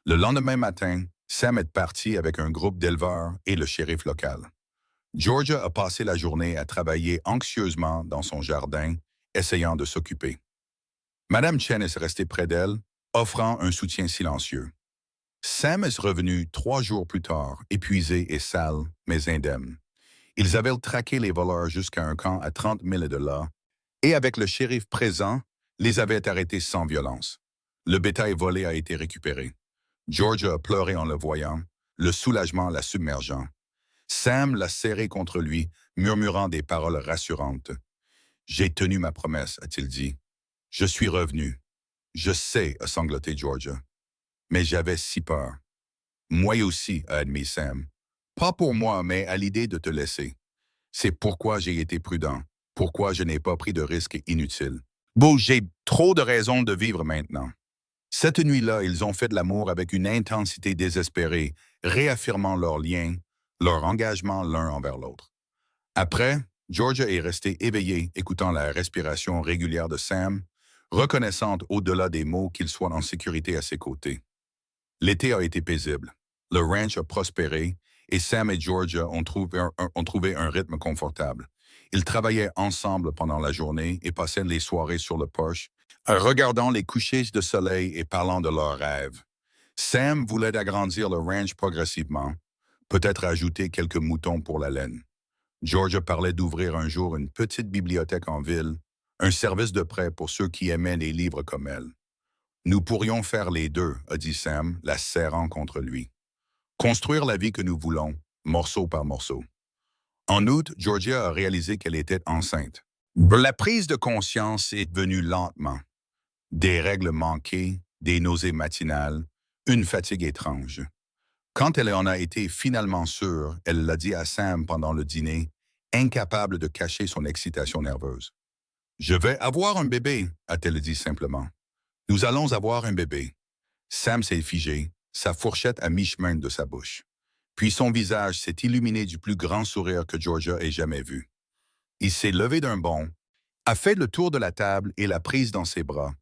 Le lendemain matin, Sam est parti avec un groupe d'éleveurs et le shérif local. Georgia a passé la journée à travailler anxieusement dans son jardin, essayant de s'occuper. Madame Chen est restée près d'elle, offrant un soutien silencieux. Sam est revenu 3 jours plus tard, épuisé et sale, mais indemne. Ils avaient traqué les voleurs jusqu'à un camp à 30 000 de là, et avec le shérif présent, les avaient arrêtés sans violence. Le bétail volé a été récupéré. Georgia a pleuré en le voyant, le soulagement la submergeant. Sam l'a serré contre lui, murmurant des paroles rassurantes. « J'ai tenu ma promesse, a-t-il dit. Je suis revenu. Je sais, a sangloté Georgia. Mais j'avais si peur. Moi aussi, a admis Sam. Pas pour moi, mais à l'idée de te laisser. C'est pourquoi j'ai été prudent, pourquoi je n'ai pas pris de risques inutiles. Bon, j'ai trop de raisons de vivre maintenant. Cette nuit-là, ils ont fait de l'amour avec une intensité désespérée, réaffirmant leur lien, leur engagement l'un envers l'autre. Après, Georgia est restée éveillée, écoutant la respiration régulière de Sam, reconnaissante au-delà des mots qu'il soit en sécurité à ses côtés. L'été a été paisible. Le ranch a prospéré et Sam et Georgia ont trouvé un rythme confortable. Ils travaillaient ensemble pendant la journée et passaient les soirées sur le porche, regardant les couchers de soleil et parlant de leurs rêves. Sam voulait agrandir le ranch progressivement, peut-être ajouter quelques moutons pour la laine. Georgia parlait d'ouvrir un jour une petite bibliothèque en ville, un service de prêt pour ceux qui aimaient les livres comme elle. Nous pourrions faire les deux, a dit Sam, la serrant contre lui. Construire la vie que nous voulons, morceau par morceau. En août, Georgia a réalisé qu'elle était enceinte. La prise de conscience est venue lentement. Des règles manquées, des nausées matinales, une fatigue étrange. Quand elle en a été finalement sûre, elle l'a dit à Sam pendant le dîner, incapable de cacher son excitation nerveuse. « Je vais avoir un bébé », a-t-elle dit simplement. « Nous allons avoir un bébé. » Sam s'est figé, sa fourchette à mi-chemin de sa bouche. Puis son visage s'est illuminé du plus grand sourire que Georgia ait jamais vu. Il s'est levé d'un bond, a fait le tour de la table et l'a prise dans ses bras.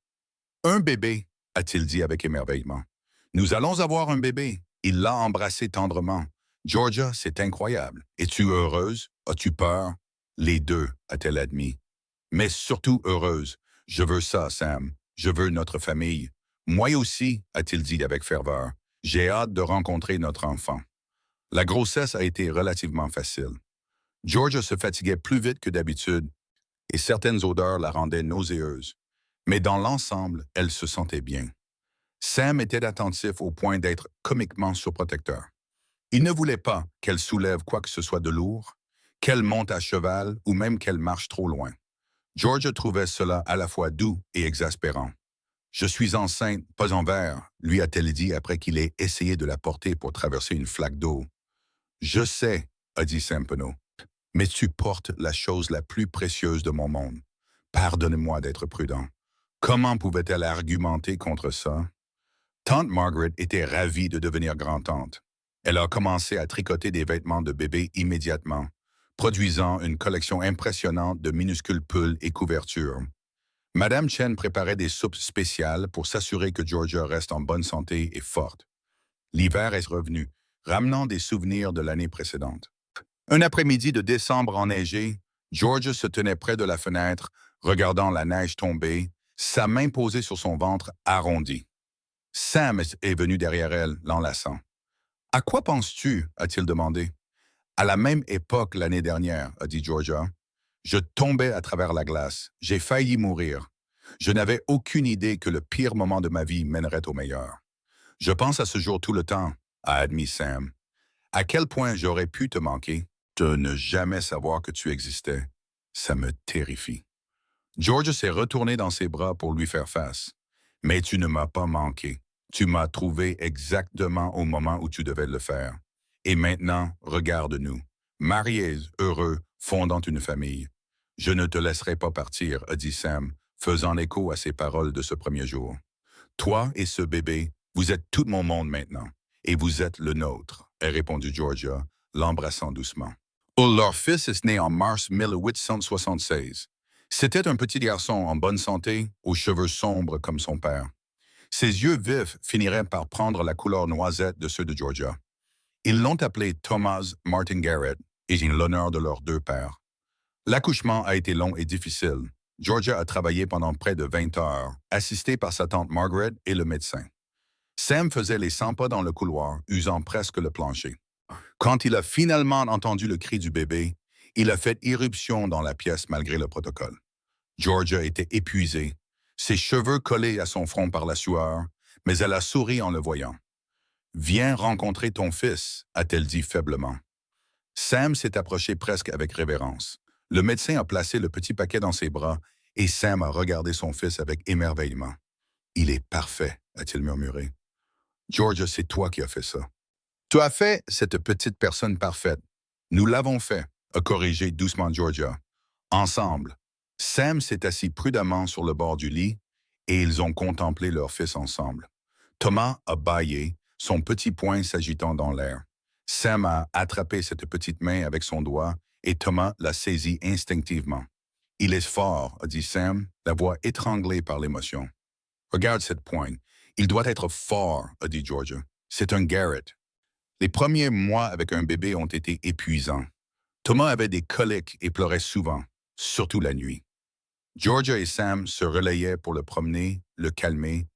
« Un bébé », a-t-il dit avec émerveillement. « Nous allons avoir un bébé. » Il l'a embrassée tendrement. « Georgia, c'est incroyable. Es-tu heureuse? As-tu peur? » Les deux, a-t-elle admis. « Mais surtout heureuse. Je veux ça, Sam. Je veux notre famille. » Moi aussi, a-t-il dit avec ferveur. J'ai hâte de rencontrer notre enfant. La grossesse a été relativement facile. Georgia se fatiguait plus vite que d'habitude et certaines odeurs la rendaient nauséeuse. Mais dans l'ensemble, elle se sentait bien. Sam était attentif au point d'être comiquement surprotecteur. Il ne voulait pas qu'elle soulève quoi que ce soit de lourd, qu'elle monte à cheval ou même qu'elle marche trop loin. Georgia trouvait cela à la fois doux et exaspérant. « Je suis enceinte, pas en verre », lui a-t-elle dit après qu'il ait essayé de la porter pour traverser une flaque d'eau. « Je sais », a dit Sam Penaud, « mais tu portes la chose la plus précieuse de mon monde. Pardonne-moi d'être prudent. » Comment pouvait-elle argumenter contre ça? Tante Margaret était ravie de devenir grand-tante. Elle a commencé à tricoter des vêtements de bébé immédiatement, produisant une collection impressionnante de minuscules pulls et couvertures. Madame Chen préparait des soupes spéciales pour s'assurer que Georgia reste en bonne santé et forte. L'hiver est revenu, ramenant des souvenirs de l'année précédente. Un après-midi de décembre enneigé, Georgia se tenait près de la fenêtre, regardant la neige tomber, sa main posée sur son ventre arrondi. Sam est venu derrière elle, l'enlaçant. « À quoi penses-tu? » a-t-il demandé. « À la même époque l'année dernière, » a dit Georgia. « Je tombais à travers la glace. J'ai failli mourir. Je n'avais aucune idée que le pire moment de ma vie mènerait au meilleur. Je pense à ce jour tout le temps, » a admis Sam. « À quel point j'aurais pu te manquer, de ne jamais savoir que tu existais. Ça me terrifie. » Georgia s'est retournée dans ses bras pour lui faire face. « Mais tu ne m'as pas manqué. Tu m'as trouvé exactement au moment où tu devais le faire. Et maintenant, regarde-nous. Mariés, heureux, fondant une famille. Je ne te laisserai pas partir, a dit Sam, faisant écho à ses paroles de ce premier jour. Toi et ce bébé, vous êtes tout mon monde maintenant. Et vous êtes le nôtre, a répondu Georgia, l'embrassant doucement. Leur fils est né en mars 1876. C'était un petit garçon en bonne santé, aux cheveux sombres comme son père. Ses yeux vifs finiraient par prendre la couleur noisette de ceux de Georgia. Ils l'ont appelé Thomas Martin Garrett, et en l'honneur de leurs deux pères. L'accouchement a été long et difficile. Georgia a travaillé pendant près de 20 heures, assistée par sa tante Margaret et le médecin. Sam faisait les 100 pas dans le couloir, usant presque le plancher. Quand il a finalement entendu le cri du bébé, il a fait irruption dans la pièce malgré le protocole. Georgia était épuisée, ses cheveux collés à son front par la sueur, mais elle a souri en le voyant. « Viens rencontrer ton fils », a-t-elle dit faiblement. Sam s'est approché presque avec révérence. Le médecin a placé le petit paquet dans ses bras et Sam a regardé son fils avec émerveillement. « Il est parfait », a-t-il murmuré. « Georgia, c'est toi qui as fait ça. Tu as fait cette petite personne parfaite. Nous l'avons fait », a corrigé doucement Georgia. Ensemble, Sam s'est assis prudemment sur le bord du lit et ils ont contemplé leur fils ensemble. Thomas a bâillé, son petit poing s'agitant dans l'air. Sam a attrapé cette petite main avec son doigt et Thomas l'a saisie instinctivement. « Il est fort », a dit Sam, la voix étranglée par l'émotion. « Regarde cette poigne. Il doit être fort », a dit Georgia. « C'est un Garrett. » Les premiers mois avec un bébé ont été épuisants. Thomas avait des coliques et pleurait souvent, surtout la nuit. Georgia et Sam se relayaient pour le promener, le calmer,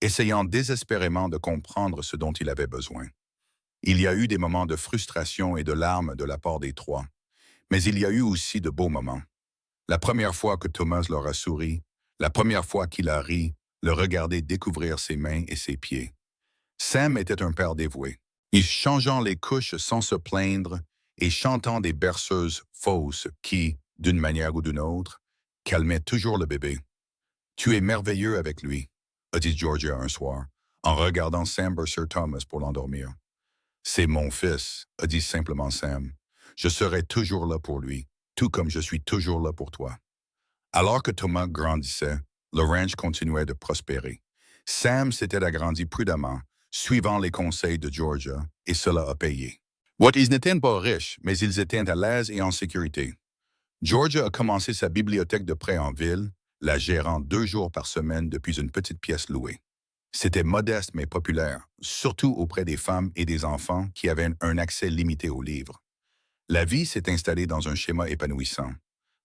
essayant désespérément de comprendre ce dont il avait besoin. Il y a eu des moments de frustration et de larmes de la part des trois, mais il y a eu aussi de beaux moments. La première fois que Thomas leur a souri, la première fois qu'il a ri, le regarder découvrir ses mains et ses pieds. Sam était un père dévoué. Il changeant les couches sans se plaindre et chantant des berceuses fausses qui, d'une manière ou d'une autre, calmaient toujours le bébé. « Tu es merveilleux avec lui », a dit Georgia un soir, en regardant Sam Bursar Thomas pour l'endormir. « C'est mon fils », a dit simplement Sam. « Je serai toujours là pour lui, tout comme je suis toujours là pour toi. » Alors que Thomas grandissait, le ranch continuait de prospérer. Sam s'était agrandi prudemment, suivant les conseils de Georgia, et cela a payé. Ils n'étaient pas riches, mais ils étaient à l'aise et en sécurité. Georgia a commencé sa bibliothèque de prêt en ville, la gérant 2 jours par semaine depuis une petite pièce louée. C'était modeste mais populaire, surtout auprès des femmes et des enfants qui avaient un accès limité aux livres. La vie s'est installée dans un schéma épanouissant.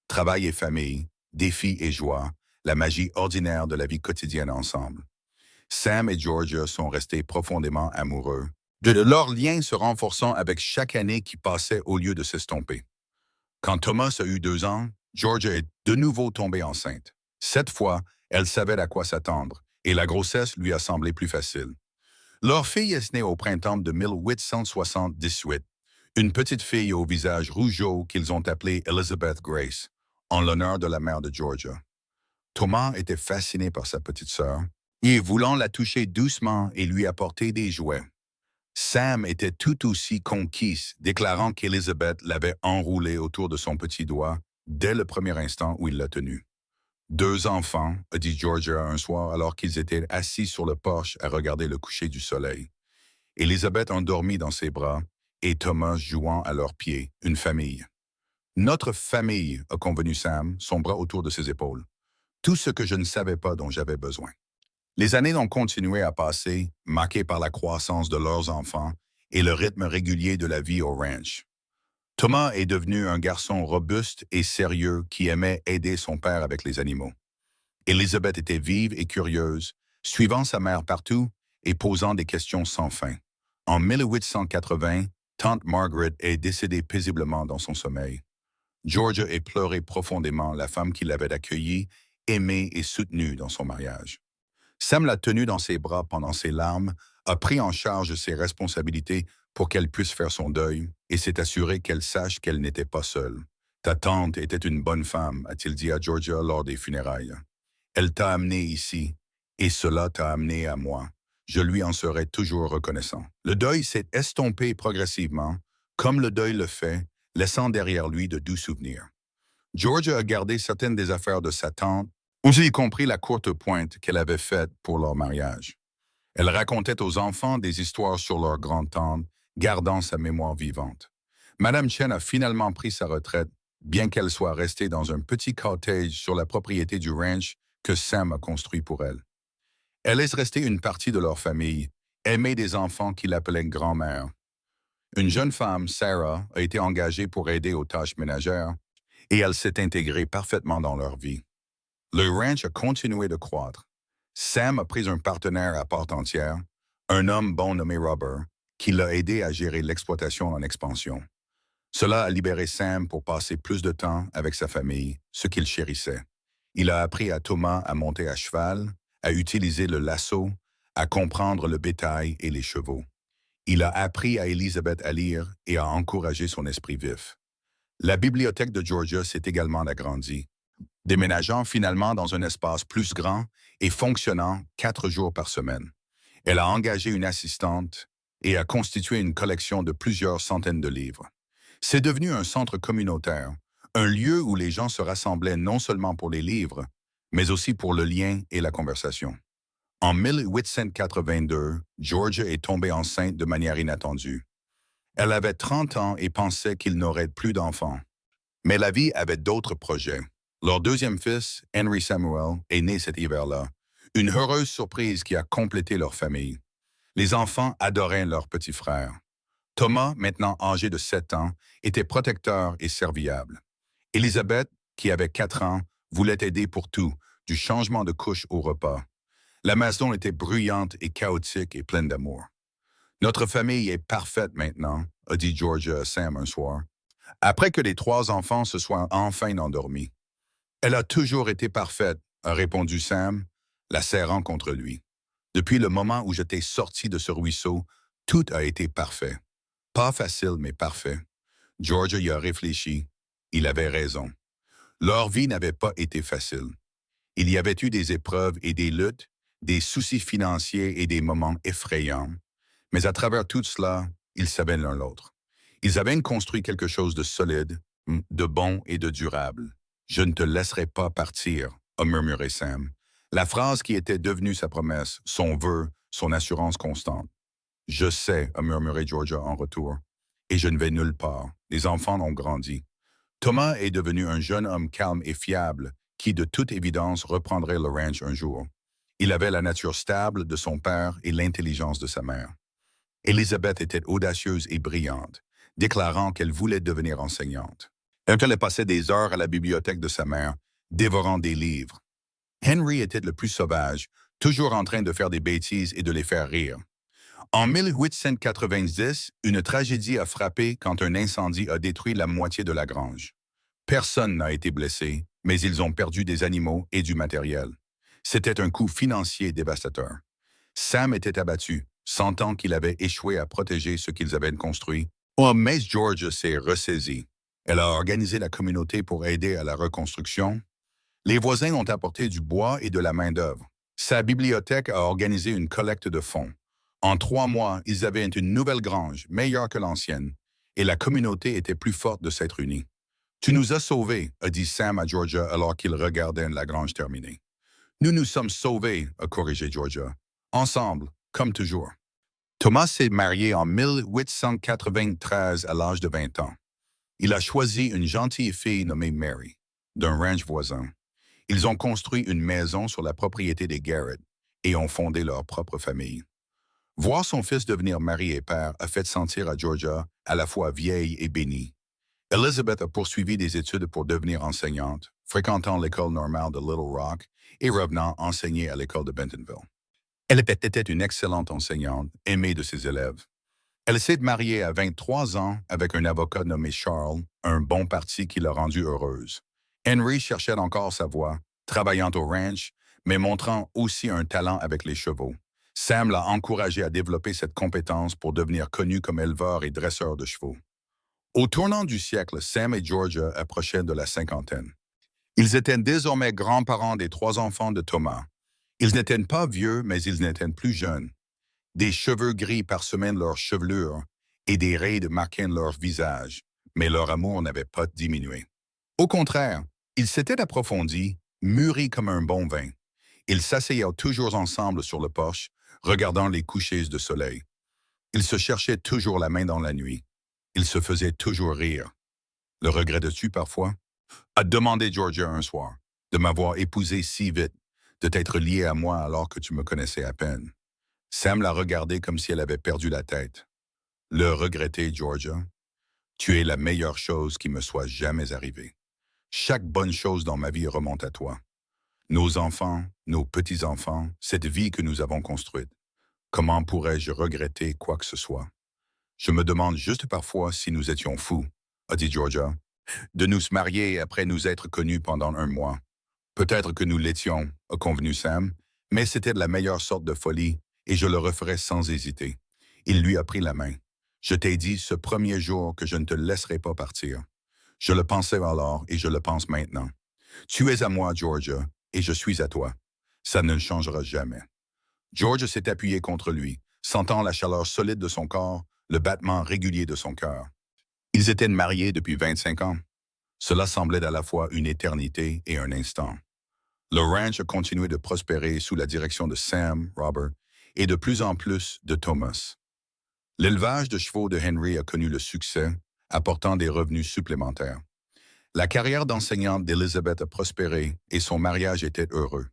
Travail et famille, défis et joie, la magie ordinaire de la vie quotidienne ensemble. Sam et Georgia sont restés profondément amoureux, de leur lien se renforçant avec chaque année qui passait au lieu de s'estomper. Quand Thomas a eu 2 ans, Georgia est de nouveau tombée enceinte. Cette fois, elle savait à quoi s'attendre, et la grossesse lui a semblé plus facile. Leur fille est née au printemps de 1878, une petite fille au visage rougeau qu'ils ont appelée Elizabeth Grace, en l'honneur de la mère de Georgia. Thomas était fasciné par sa petite sœur, et voulant la toucher doucement et lui apporter des jouets. Sam était tout aussi conquise, déclarant qu'Elizabeth l'avait enroulé autour de son petit doigt dès le premier instant où il l'a tenu. « 2 enfants », a dit Georgia un soir alors qu'ils étaient assis sur le porche à regarder le coucher du soleil. Elizabeth endormie dans ses bras et Thomas jouant à leurs pieds, une famille. « Notre famille », a convenu Sam, son bras autour de ses épaules. Tout ce que je ne savais pas dont j'avais besoin. Les années ont continué à passer, marquées par la croissance de leurs enfants et le rythme régulier de la vie au ranch. Thomas est devenu un garçon robuste et sérieux qui aimait aider son père avec les animaux. Elizabeth était vive et curieuse, suivant sa mère partout et posant des questions sans fin. En 1880, tante Margaret est décédée paisiblement dans son sommeil. Georgia a pleuré profondément la femme qui l'avait accueillie, aimée et soutenue dans son mariage. Sam l'a tenue dans ses bras pendant ses larmes, a pris en charge ses responsabilités pour qu'elle puisse faire son deuil et s'est assuré qu'elle sache qu'elle n'était pas seule. « Ta tante était une bonne femme », a-t-il dit à Georgia lors des funérailles. « Elle t'a amené ici, et cela t'a amené à moi. Je lui en serai toujours reconnaissant. » Le deuil s'est estompé progressivement, comme le deuil le fait, laissant derrière lui de doux souvenirs. Georgia a gardé certaines des affaires de sa tante, y compris la courte pointe qu'elle avait faite pour leur mariage. Elle racontait aux enfants des histoires sur leur grand-tante, gardant sa mémoire vivante. Madame Chen a finalement pris sa retraite, bien qu'elle soit restée dans un petit cottage sur la propriété du ranch que Sam a construit pour elle. Elle laisse rester une partie de leur famille, aimer des enfants qu'il appelait grand-mère. Une jeune femme, Sarah, a été engagée pour aider aux tâches ménagères et elle s'est intégrée parfaitement dans leur vie. Le ranch a continué de croître. Sam a pris un partenaire à part entière, un homme bon nommé Robert, qui l'a aidé à gérer l'exploitation en expansion. Cela a libéré Sam pour passer plus de temps avec sa famille, ce qu'il chérissait. Il a appris à Thomas à monter à cheval, à utiliser le lasso, à comprendre le bétail et les chevaux. Il a appris à Elizabeth à lire et à encourager son esprit vif. La bibliothèque de Georgia s'est également agrandie, déménageant finalement dans un espace plus grand et fonctionnant 4 jours par semaine. Elle a engagé une assistante et a constitué une collection de plusieurs centaines de livres. C'est devenu un centre communautaire, un lieu où les gens se rassemblaient non seulement pour les livres, mais aussi pour le lien et la conversation. En 1882, Georgia est tombée enceinte de manière inattendue. Elle avait 30 ans et pensait qu'il n'aurait plus d'enfants. Mais la vie avait d'autres projets. Leur deuxième fils, Henry Samuel, est né cet hiver-là. Une heureuse surprise qui a complété leur famille. Les enfants adoraient leur petit frère. Thomas, maintenant âgé de 7 ans, était protecteur et serviable. Elizabeth, qui avait 4 ans, voulait aider pour tout, du changement de couche au repas. La maison était bruyante et chaotique et pleine d'amour. Notre famille est parfaite maintenant, a dit Georgia à Sam un soir, après que les 3 enfants se soient enfin endormis. Elle a toujours été parfaite, a répondu Sam, la serrant contre lui. Depuis le moment où je t'ai sorti de ce ruisseau, tout a été parfait. Pas facile, mais parfait. Georgia y a réfléchi. Il avait raison. Leur vie n'avait pas été facile. Il y avait eu des épreuves et des luttes, des soucis financiers et des moments effrayants. Mais à travers tout cela, ils savaient l'un l'autre. Ils avaient construit quelque chose de solide, de bon et de durable. « Je ne te laisserai pas partir », a murmuré Sam. La phrase qui était devenue sa promesse, son vœu, son assurance constante. « Je sais », a murmuré Georgia en retour. « Et je ne vais nulle part. Les enfants ont grandi. » Thomas est devenu un jeune homme calme et fiable qui, de toute évidence, reprendrait le ranch un jour. Il avait la nature stable de son père et l'intelligence de sa mère. Elizabeth était audacieuse et brillante, déclarant qu'elle voulait devenir enseignante. Elle passait des heures à la bibliothèque de sa mère, dévorant des livres. Henry était le plus sauvage, toujours en train de faire des bêtises et de les faire rire. En 1890, une tragédie a frappé quand un incendie a détruit la moitié de la grange. Personne n'a été blessé, mais ils ont perdu des animaux et du matériel. C'était un coup financier dévastateur. Sam était abattu, sentant qu'il avait échoué à protéger ce qu'ils avaient construit. Mais Georgia s'est ressaisie. Elle a organisé la communauté pour aider à la reconstruction. Les voisins ont apporté du bois et de la main-d'œuvre. Sa bibliothèque a organisé une collecte de fonds. En 3 mois, ils avaient une nouvelle grange, meilleure que l'ancienne, et la communauté était plus forte de s'être unie. « Tu nous as sauvés », a dit Sam à Georgia alors qu'il regardait la grange terminée. « Nous nous sommes sauvés », a corrigé Georgia. « Ensemble, comme toujours. » Thomas s'est marié en 1893 à l'âge de 20 ans. Il a choisi une gentille fille nommée Mary, d'un ranch voisin. Ils ont construit une maison sur la propriété des Garrett et ont fondé leur propre famille. Voir son fils devenir mari et père a fait sentir à Georgia à la fois vieille et bénie. Elizabeth a poursuivi des études pour devenir enseignante, fréquentant l'école normale de Little Rock et revenant enseigner à l'école de Bentonville. Elle était une excellente enseignante, aimée de ses élèves. Elle s'est mariée à 23 ans avec un avocat nommé Charles, un bon parti qui l'a rendue heureuse. Henry cherchait encore sa voie, travaillant au ranch, mais montrant aussi un talent avec les chevaux. Sam l'a encouragé à développer cette compétence pour devenir connu comme éleveur et dresseur de chevaux. Au tournant du siècle, Sam et Georgia approchaient de la cinquantaine. Ils étaient désormais grands-parents des 3 enfants de Thomas. Ils n'étaient pas vieux, mais ils n'étaient plus jeunes. Des cheveux gris parsemaient leur chevelure et des rides marquaient leur visage, mais leur amour n'avait pas diminué. Au contraire, ils s'étaient approfondis, mûris comme un bon vin. Ils s'asseyaient toujours ensemble sur le porche, regardant les couchers de soleil. Ils se cherchaient toujours la main dans la nuit. Ils se faisaient toujours rire. « Le regrettes-tu parfois ?» a demandé Georgia un soir, « de m'avoir épousé si vite. de t'être lié à moi alors que tu me connaissais à peine. Sam l'a regardé comme si elle avait perdu la tête. Le regretter, Georgia? Tu es la meilleure chose qui me soit jamais arrivée. Chaque bonne chose dans ma vie remonte à toi. Nos enfants, nos petits-enfants, cette vie que nous avons construite. Comment pourrais-je regretter quoi que ce soit? Je me demande juste parfois si nous étions fous, a dit Georgia, de nous marier après nous être connus pendant un mois. Peut-être que nous l'étions, a convenu Sam, mais c'était de la meilleure sorte de folie et je le referais sans hésiter. Il lui a pris la main. Je t'ai dit ce premier jour que je ne te laisserai pas partir. Je le pensais alors et je le pense maintenant. Tu es à moi, Georgia, et je suis à toi. Ça ne changera jamais. Georgia s'est appuyé contre lui, sentant la chaleur solide de son corps, le battement régulier de son cœur. Ils étaient mariés depuis 25 ans. Cela semblait à la fois une éternité et un instant. Le ranch a continué de prospérer sous la direction de Sam, Robert, et de plus en plus de Thomas. L'élevage de chevaux de Henry a connu le succès, apportant des revenus supplémentaires. La carrière d'enseignante d'Elizabeth a prospéré et son mariage était heureux.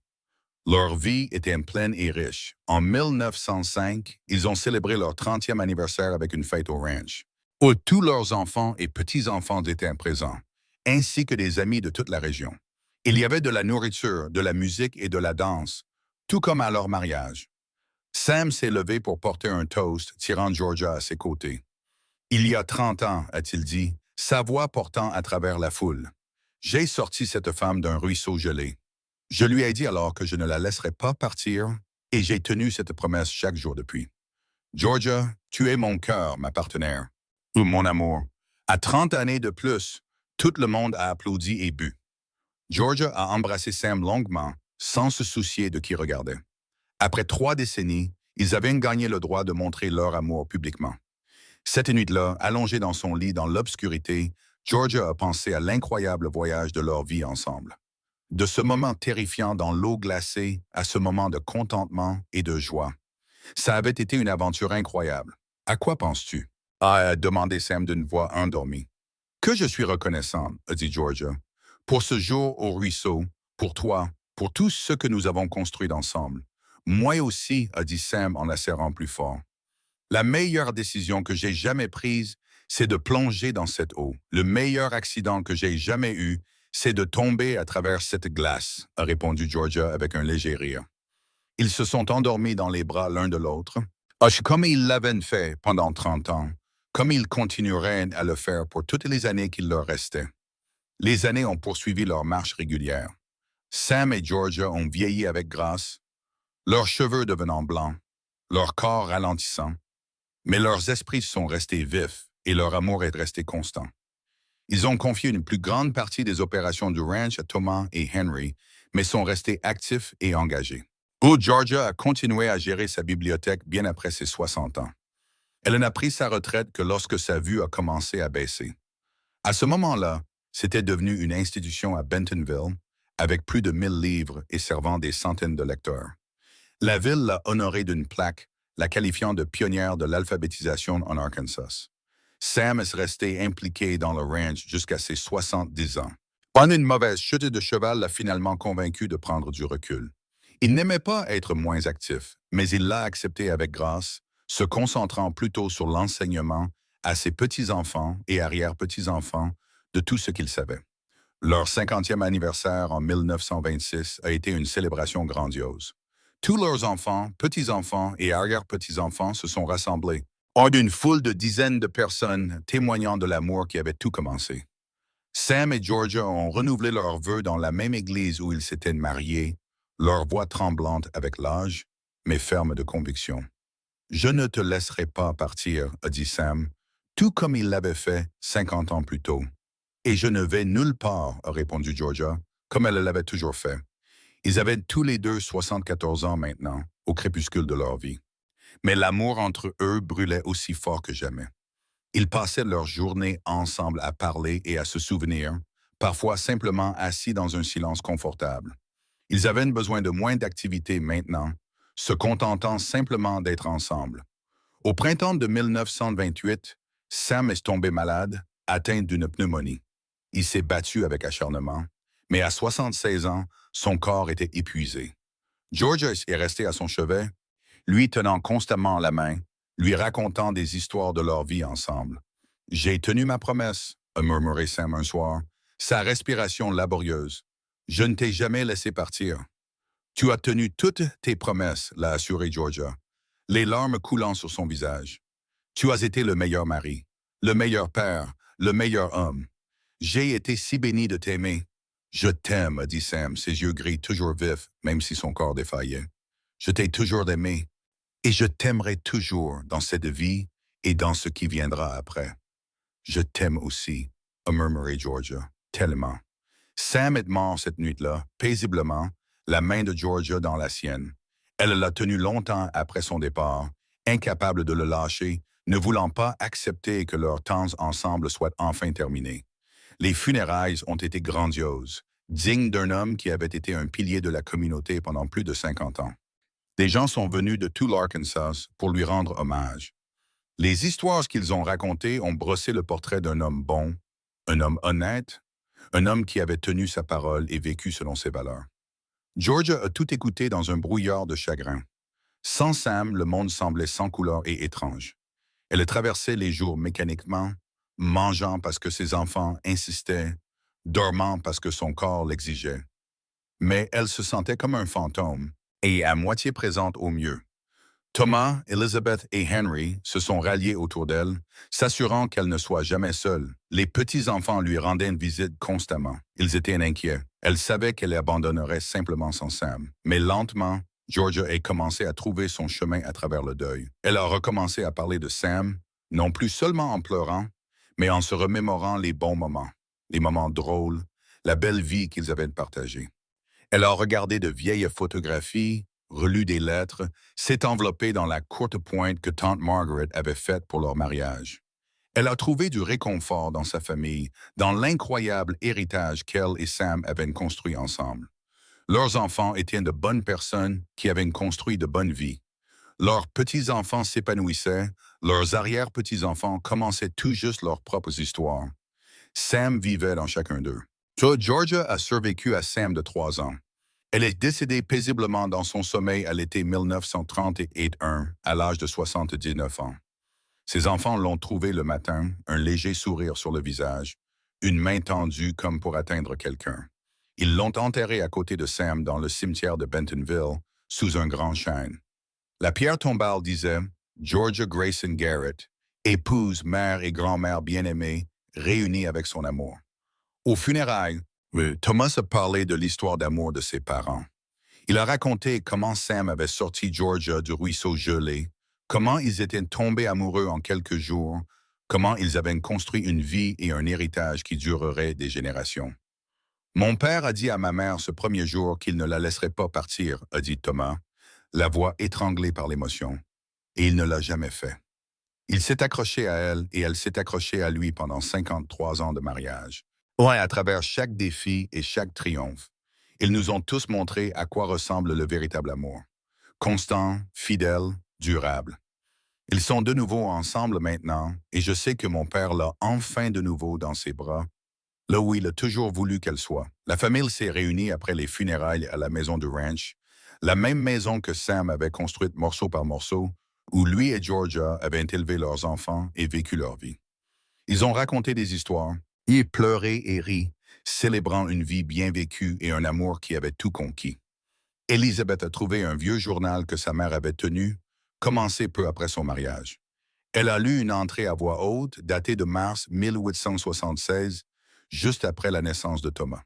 Leur vie était pleine et riche. En 1905, ils ont célébré leur 30e anniversaire avec une fête au ranch, où tous leurs enfants et petits-enfants étaient présents, ainsi que des amis de toute la région. Il y avait de la nourriture, de la musique et de la danse, tout comme à leur mariage. Sam s'est levé pour porter un toast, tirant Georgia à ses côtés. Il y a 30 ans, a-t-il dit, sa voix portant à travers la foule. J'ai sorti cette femme d'un ruisseau gelé. Je lui ai dit alors que je ne la laisserais pas partir, et j'ai tenu cette promesse chaque jour depuis. Georgia, tu es mon cœur, ma partenaire. Ou mon amour. À 30 années de plus, tout le monde a applaudi et bu. Georgia a embrassé Sam longuement, sans se soucier de qui regardait. Après 3 décennies, ils avaient gagné le droit de montrer leur amour publiquement. Cette nuit-là, allongée dans son lit dans l'obscurité, Georgia a pensé à l'incroyable voyage de leur vie ensemble. De ce moment terrifiant dans l'eau glacée à ce moment de contentement et de joie. Ça avait été une aventure incroyable. À quoi penses-tu? A demandé Sam d'une voix endormie. Que je suis reconnaissante, a dit Georgia, pour ce jour au ruisseau, pour toi, pour tout ce que nous avons construit ensemble. Moi aussi, a dit Sam en la serrant plus fort. La meilleure décision que j'ai jamais prise, c'est de plonger dans cette eau. Le meilleur accident que j'ai jamais eu, c'est de tomber à travers cette glace, a répondu Georgia avec un léger rire. Ils se sont endormis dans les bras l'un de l'autre, comme ils l'avaient fait pendant 30 ans, comme ils continueraient à le faire pour toutes les années qu'il leur restait. Les années ont poursuivi leur marche régulière. Sam et Georgia ont vieilli avec grâce, leurs cheveux devenant blancs, leur corps ralentissant, mais leurs esprits sont restés vifs et leur amour est resté constant. Ils ont confié une plus grande partie des opérations du ranch à Thomas et Henry, mais sont restés actifs et engagés. Georgia a continué à gérer sa bibliothèque bien après ses 60 ans. Elle n'a pris sa retraite que lorsque sa vue a commencé à baisser. À ce moment-là, c'était devenu une institution à Bentonville, avec plus de 1000 livres et servant des centaines de lecteurs. La ville l'a honorée d'une plaque, la qualifiant de pionnière de l'alphabétisation en Arkansas. Sam est resté impliqué dans le ranch jusqu'à ses 70 ans. Une mauvaise chute de cheval l'a finalement convaincu de prendre du recul. Il n'aimait pas être moins actif, mais il l'a accepté avec grâce, se concentrant plutôt sur l'enseignement à ses petits-enfants et arrière-petits-enfants de tout ce qu'il savait. Leur 50e anniversaire en 1926 a été une célébration grandiose. Tous leurs enfants, petits-enfants et arrière-petits-enfants se sont rassemblés, hors d'une foule de dizaines de personnes témoignant de l'amour qui avait tout commencé. Sam et Georgia ont renouvelé leurs vœux dans la même église où ils s'étaient mariés, leur voix tremblante avec l'âge, mais ferme de conviction. « Je ne te laisserai pas partir, a dit Sam, tout comme il l'avait fait 50 ans plus tôt. Et je ne vais nulle part, a répondu Georgia, comme elle l'avait toujours fait. Ils avaient tous les deux 74 ans maintenant, au crépuscule de leur vie. Mais l'amour entre eux brûlait aussi fort que jamais. Ils passaient leurs journées ensemble à parler et à se souvenir, parfois simplement assis dans un silence confortable. Ils avaient besoin de moins d'activité maintenant, se contentant simplement d'être ensemble. Au printemps de 1928, Sam est tombé malade, atteint d'une pneumonie. Il s'est battu avec acharnement, mais à 76 ans, son corps était épuisé. Georgia est restée à son chevet, lui tenant constamment la main, lui racontant des histoires de leur vie ensemble. J'ai tenu ma promesse, a murmuré Sam un soir, sa respiration laborieuse. Je ne t'ai jamais laissé partir. Tu as tenu toutes tes promesses, l'a assuré Georgia, les larmes coulant sur son visage. Tu as été le meilleur mari, le meilleur père, le meilleur homme. J'ai été si béni de t'aimer. Je t'aime, a dit Sam, ses yeux gris toujours vifs, même si son corps défaillait. Je t'ai toujours aimé, et je t'aimerai toujours dans cette vie et dans ce qui viendra après. Je t'aime aussi, a murmuré Georgia, tellement. Sam est mort cette nuit-là, paisiblement, la main de Georgia dans la sienne. Elle l'a tenu longtemps après son départ, incapable de le lâcher, ne voulant pas accepter que leur temps ensemble soit enfin terminé. Les funérailles ont été grandioses, dignes d'un homme qui avait été un pilier de la communauté pendant plus de 50 ans. Des gens sont venus de tout l'Arkansas pour lui rendre hommage. Les histoires qu'ils ont racontées ont brossé le portrait d'un homme bon, un homme honnête, un homme qui avait tenu sa parole et vécu selon ses valeurs. Georgia a tout écouté dans un brouillard de chagrin. Sans Sam, le monde semblait sans couleur et étrange. Elle traversait les jours mécaniquement, mangeant parce que ses enfants insistaient, dormant parce que son corps l'exigeait. Mais elle se sentait comme un fantôme, et à moitié présente au mieux. Thomas, Elizabeth et Henry se sont ralliés autour d'elle, s'assurant qu'elle ne soit jamais seule. Les petits-enfants lui rendaient une visite constamment. Ils étaient inquiets. Elle savait qu'elle abandonnerait simplement sans Sam. Mais lentement, Georgia a commencé à trouver son chemin à travers le deuil. Elle a recommencé à parler de Sam, non plus seulement en pleurant, mais en se remémorant les moments drôles, la belle vie qu'ils avaient partagée. Elle a regardé de vieilles photographies, relu des lettres, s'est enveloppée dans la courte pointe que tante Margaret avait faite pour leur mariage. Elle a trouvé du réconfort dans sa famille, dans l'incroyable héritage qu'elle et Sam avaient construit ensemble. Leurs enfants étaient de bonnes personnes qui avaient construit de bonnes vies. Leurs petits-enfants s'épanouissaient, leurs arrière-petits-enfants commençaient tout juste leurs propres histoires. Sam vivait dans chacun d'eux. Georgia a survécu à Sam de 3 ans. Elle est décédée paisiblement dans son sommeil à l'été 1931, à l'âge de 79 ans. Ses enfants l'ont trouvée le matin, un léger sourire sur le visage, une main tendue comme pour atteindre quelqu'un. Ils l'ont enterrée à côté de Sam dans le cimetière de Bentonville, sous un grand chêne. La pierre tombale disait « Georgia Grayson Garrett, épouse, mère et grand-mère bien-aimée, réunie avec son amour ». Aux funérailles, Thomas a parlé de l'histoire d'amour de ses parents. Il a raconté comment Sam avait sorti Georgia du ruisseau gelé, comment ils étaient tombés amoureux en quelques jours, comment ils avaient construit une vie et un héritage qui durerait des générations. Mon père a dit à ma mère ce premier jour qu'il ne la laisserait pas partir, a dit Thomas, la voix étranglée par l'émotion. Et il ne l'a jamais fait. Il s'est accroché à elle et elle s'est accrochée à lui pendant 53 ans de mariage. Ouais, à travers chaque défi et chaque triomphe, ils nous ont tous montré à quoi ressemble le véritable amour. Constant, fidèle, durable. Ils sont de nouveau ensemble maintenant et je sais que mon père l'a enfin de nouveau dans ses bras, là où il a toujours voulu qu'elle soit. La famille s'est réunie après les funérailles à la maison du ranch, la même maison que Sam avait construite morceau par morceau, où lui et Georgia avaient élevé leurs enfants et vécu leur vie. Ils ont raconté des histoires, y pleuré et ri, célébrant une vie bien vécue et un amour qui avait tout conquis. Elizabeth a trouvé un vieux journal que sa mère avait tenu, commencé peu après son mariage. Elle a lu une entrée à voix haute datée de mars 1876, juste après la naissance de Thomas.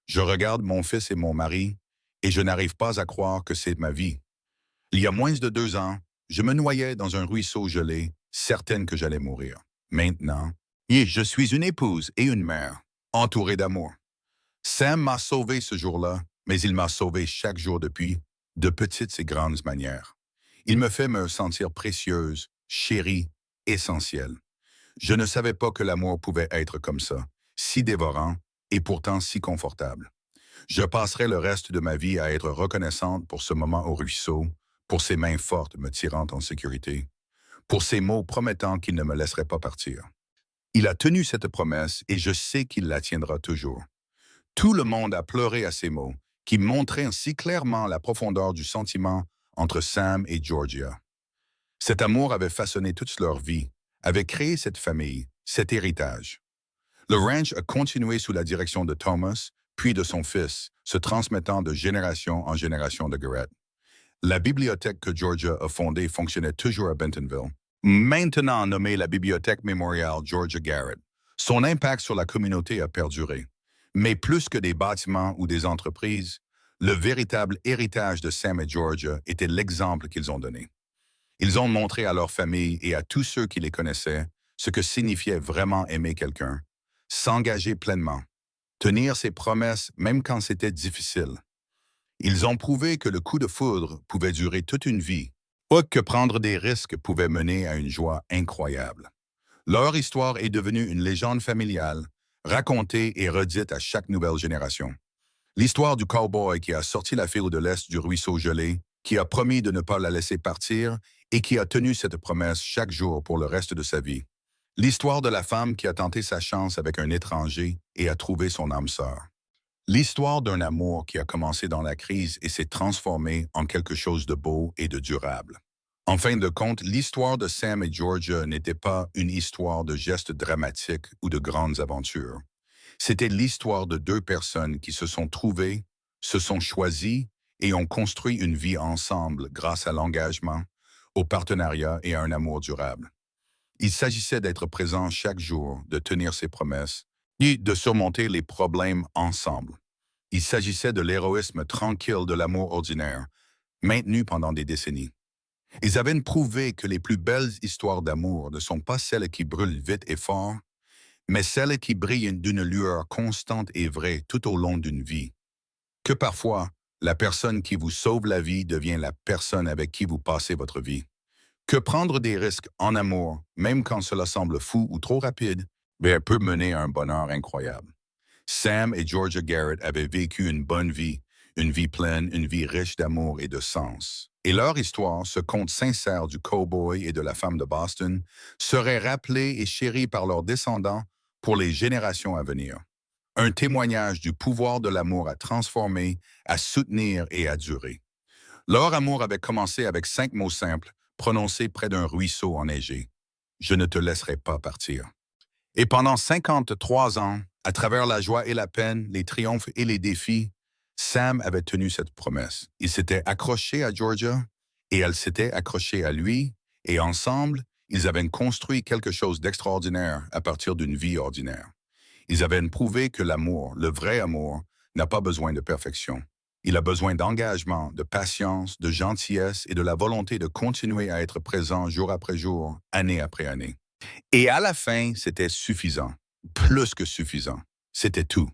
Je regarde mon fils et mon mari, et je n'arrive pas à croire que c'est ma vie. Il y a moins de 2 ans, je me noyais dans un ruisseau gelé, certaine que j'allais mourir. Maintenant, je suis une épouse et une mère, entourée d'amour. Sam m'a sauvé ce jour-là, mais il m'a sauvé chaque jour depuis, de petites et grandes manières. Il me fait me sentir précieuse, chérie, essentielle. Je ne savais pas que l'amour pouvait être comme ça, si dévorant et pourtant si confortable. Je passerai le reste de ma vie à être reconnaissante pour ce moment au ruisseau, pour ses mains fortes me tirant en sécurité, pour ses mots promettant qu'il ne me laisserait pas partir. Il a tenu cette promesse et je sais qu'il la tiendra toujours. Tout le monde a pleuré à ces mots. qui montrait si clairement la profondeur du sentiment entre Sam et Georgia. Cet amour avait façonné toute leur vie, avait créé cette famille, cet héritage. Le ranch a continué sous la direction de Thomas, puis de son fils, se transmettant de génération en génération de Garrett. La bibliothèque que Georgia a fondée fonctionnait toujours à Bentonville, maintenant nommée la Bibliothèque mémoriale Georgia Garrett. Son impact sur la communauté a perduré. Mais plus que des bâtiments ou des entreprises, le véritable héritage de Sam et Georgia était l'exemple qu'ils ont donné. Ils ont montré à leur famille et à tous ceux qui les connaissaient ce que signifiait vraiment aimer quelqu'un, s'engager pleinement, tenir ses promesses même quand c'était difficile. Ils ont prouvé que le coup de foudre pouvait durer toute une vie, ou que prendre des risques pouvait mener à une joie incroyable. Leur histoire est devenue une légende familiale, racontée et redite à chaque nouvelle génération. L'histoire du cowboy qui a sorti la file de l'Est du ruisseau gelé, qui a promis de ne pas la laisser partir et qui a tenu cette promesse chaque jour pour le reste de sa vie. L'histoire de la femme qui a tenté sa chance avec un étranger et a trouvé son âme sœur. L'histoire d'un amour qui a commencé dans la crise et s'est transformé en quelque chose de beau et de durable. En fin de compte, l'histoire de Sam et Georgia n'était pas une histoire de gestes dramatiques ou de grandes aventures. C'était l'histoire de deux personnes qui se sont trouvées, se sont choisies et ont construit une vie ensemble grâce à l'engagement, au partenariat et à un amour durable. Il s'agissait d'être présent chaque jour, de tenir ses promesses et de surmonter les problèmes ensemble. Il s'agissait de l'héroïsme tranquille de l'amour ordinaire, maintenu pendant des décennies. Ils avaient prouvé que les plus belles histoires d'amour ne sont pas celles qui brûlent vite et fort, mais celles qui brillent d'une lueur constante et vraie tout au long d'une vie. Que parfois, la personne qui vous sauve la vie devient la personne avec qui vous passez votre vie. Que prendre des risques en amour, même quand cela semble fou ou trop rapide, peut mener à un bonheur incroyable. Sam et Georgia Garrett avaient vécu une vie pleine, une vie riche d'amour et de sens. Et leur histoire, ce conte sincère du cow-boy et de la femme de Boston, serait rappelé et chéri par leurs descendants pour les générations à venir. Un témoignage du pouvoir de l'amour à transformer, à soutenir et à durer. Leur amour avait commencé avec 5 mots simples, prononcés près d'un ruisseau enneigé. Je ne te laisserai pas partir. Et pendant 53 ans, à travers la joie et la peine, les triomphes et les défis, Sam avait tenu cette promesse. Il s'était accroché à Georgia et elle s'était accrochée à lui, et ensemble, ils avaient construit quelque chose d'extraordinaire à partir d'une vie ordinaire. Ils avaient prouvé que l'amour, le vrai amour, n'a pas besoin de perfection. Il a besoin d'engagement, de patience, de gentillesse et de la volonté de continuer à être présent jour après jour, année après année. Et à la fin, c'était suffisant, plus que suffisant. C'était tout.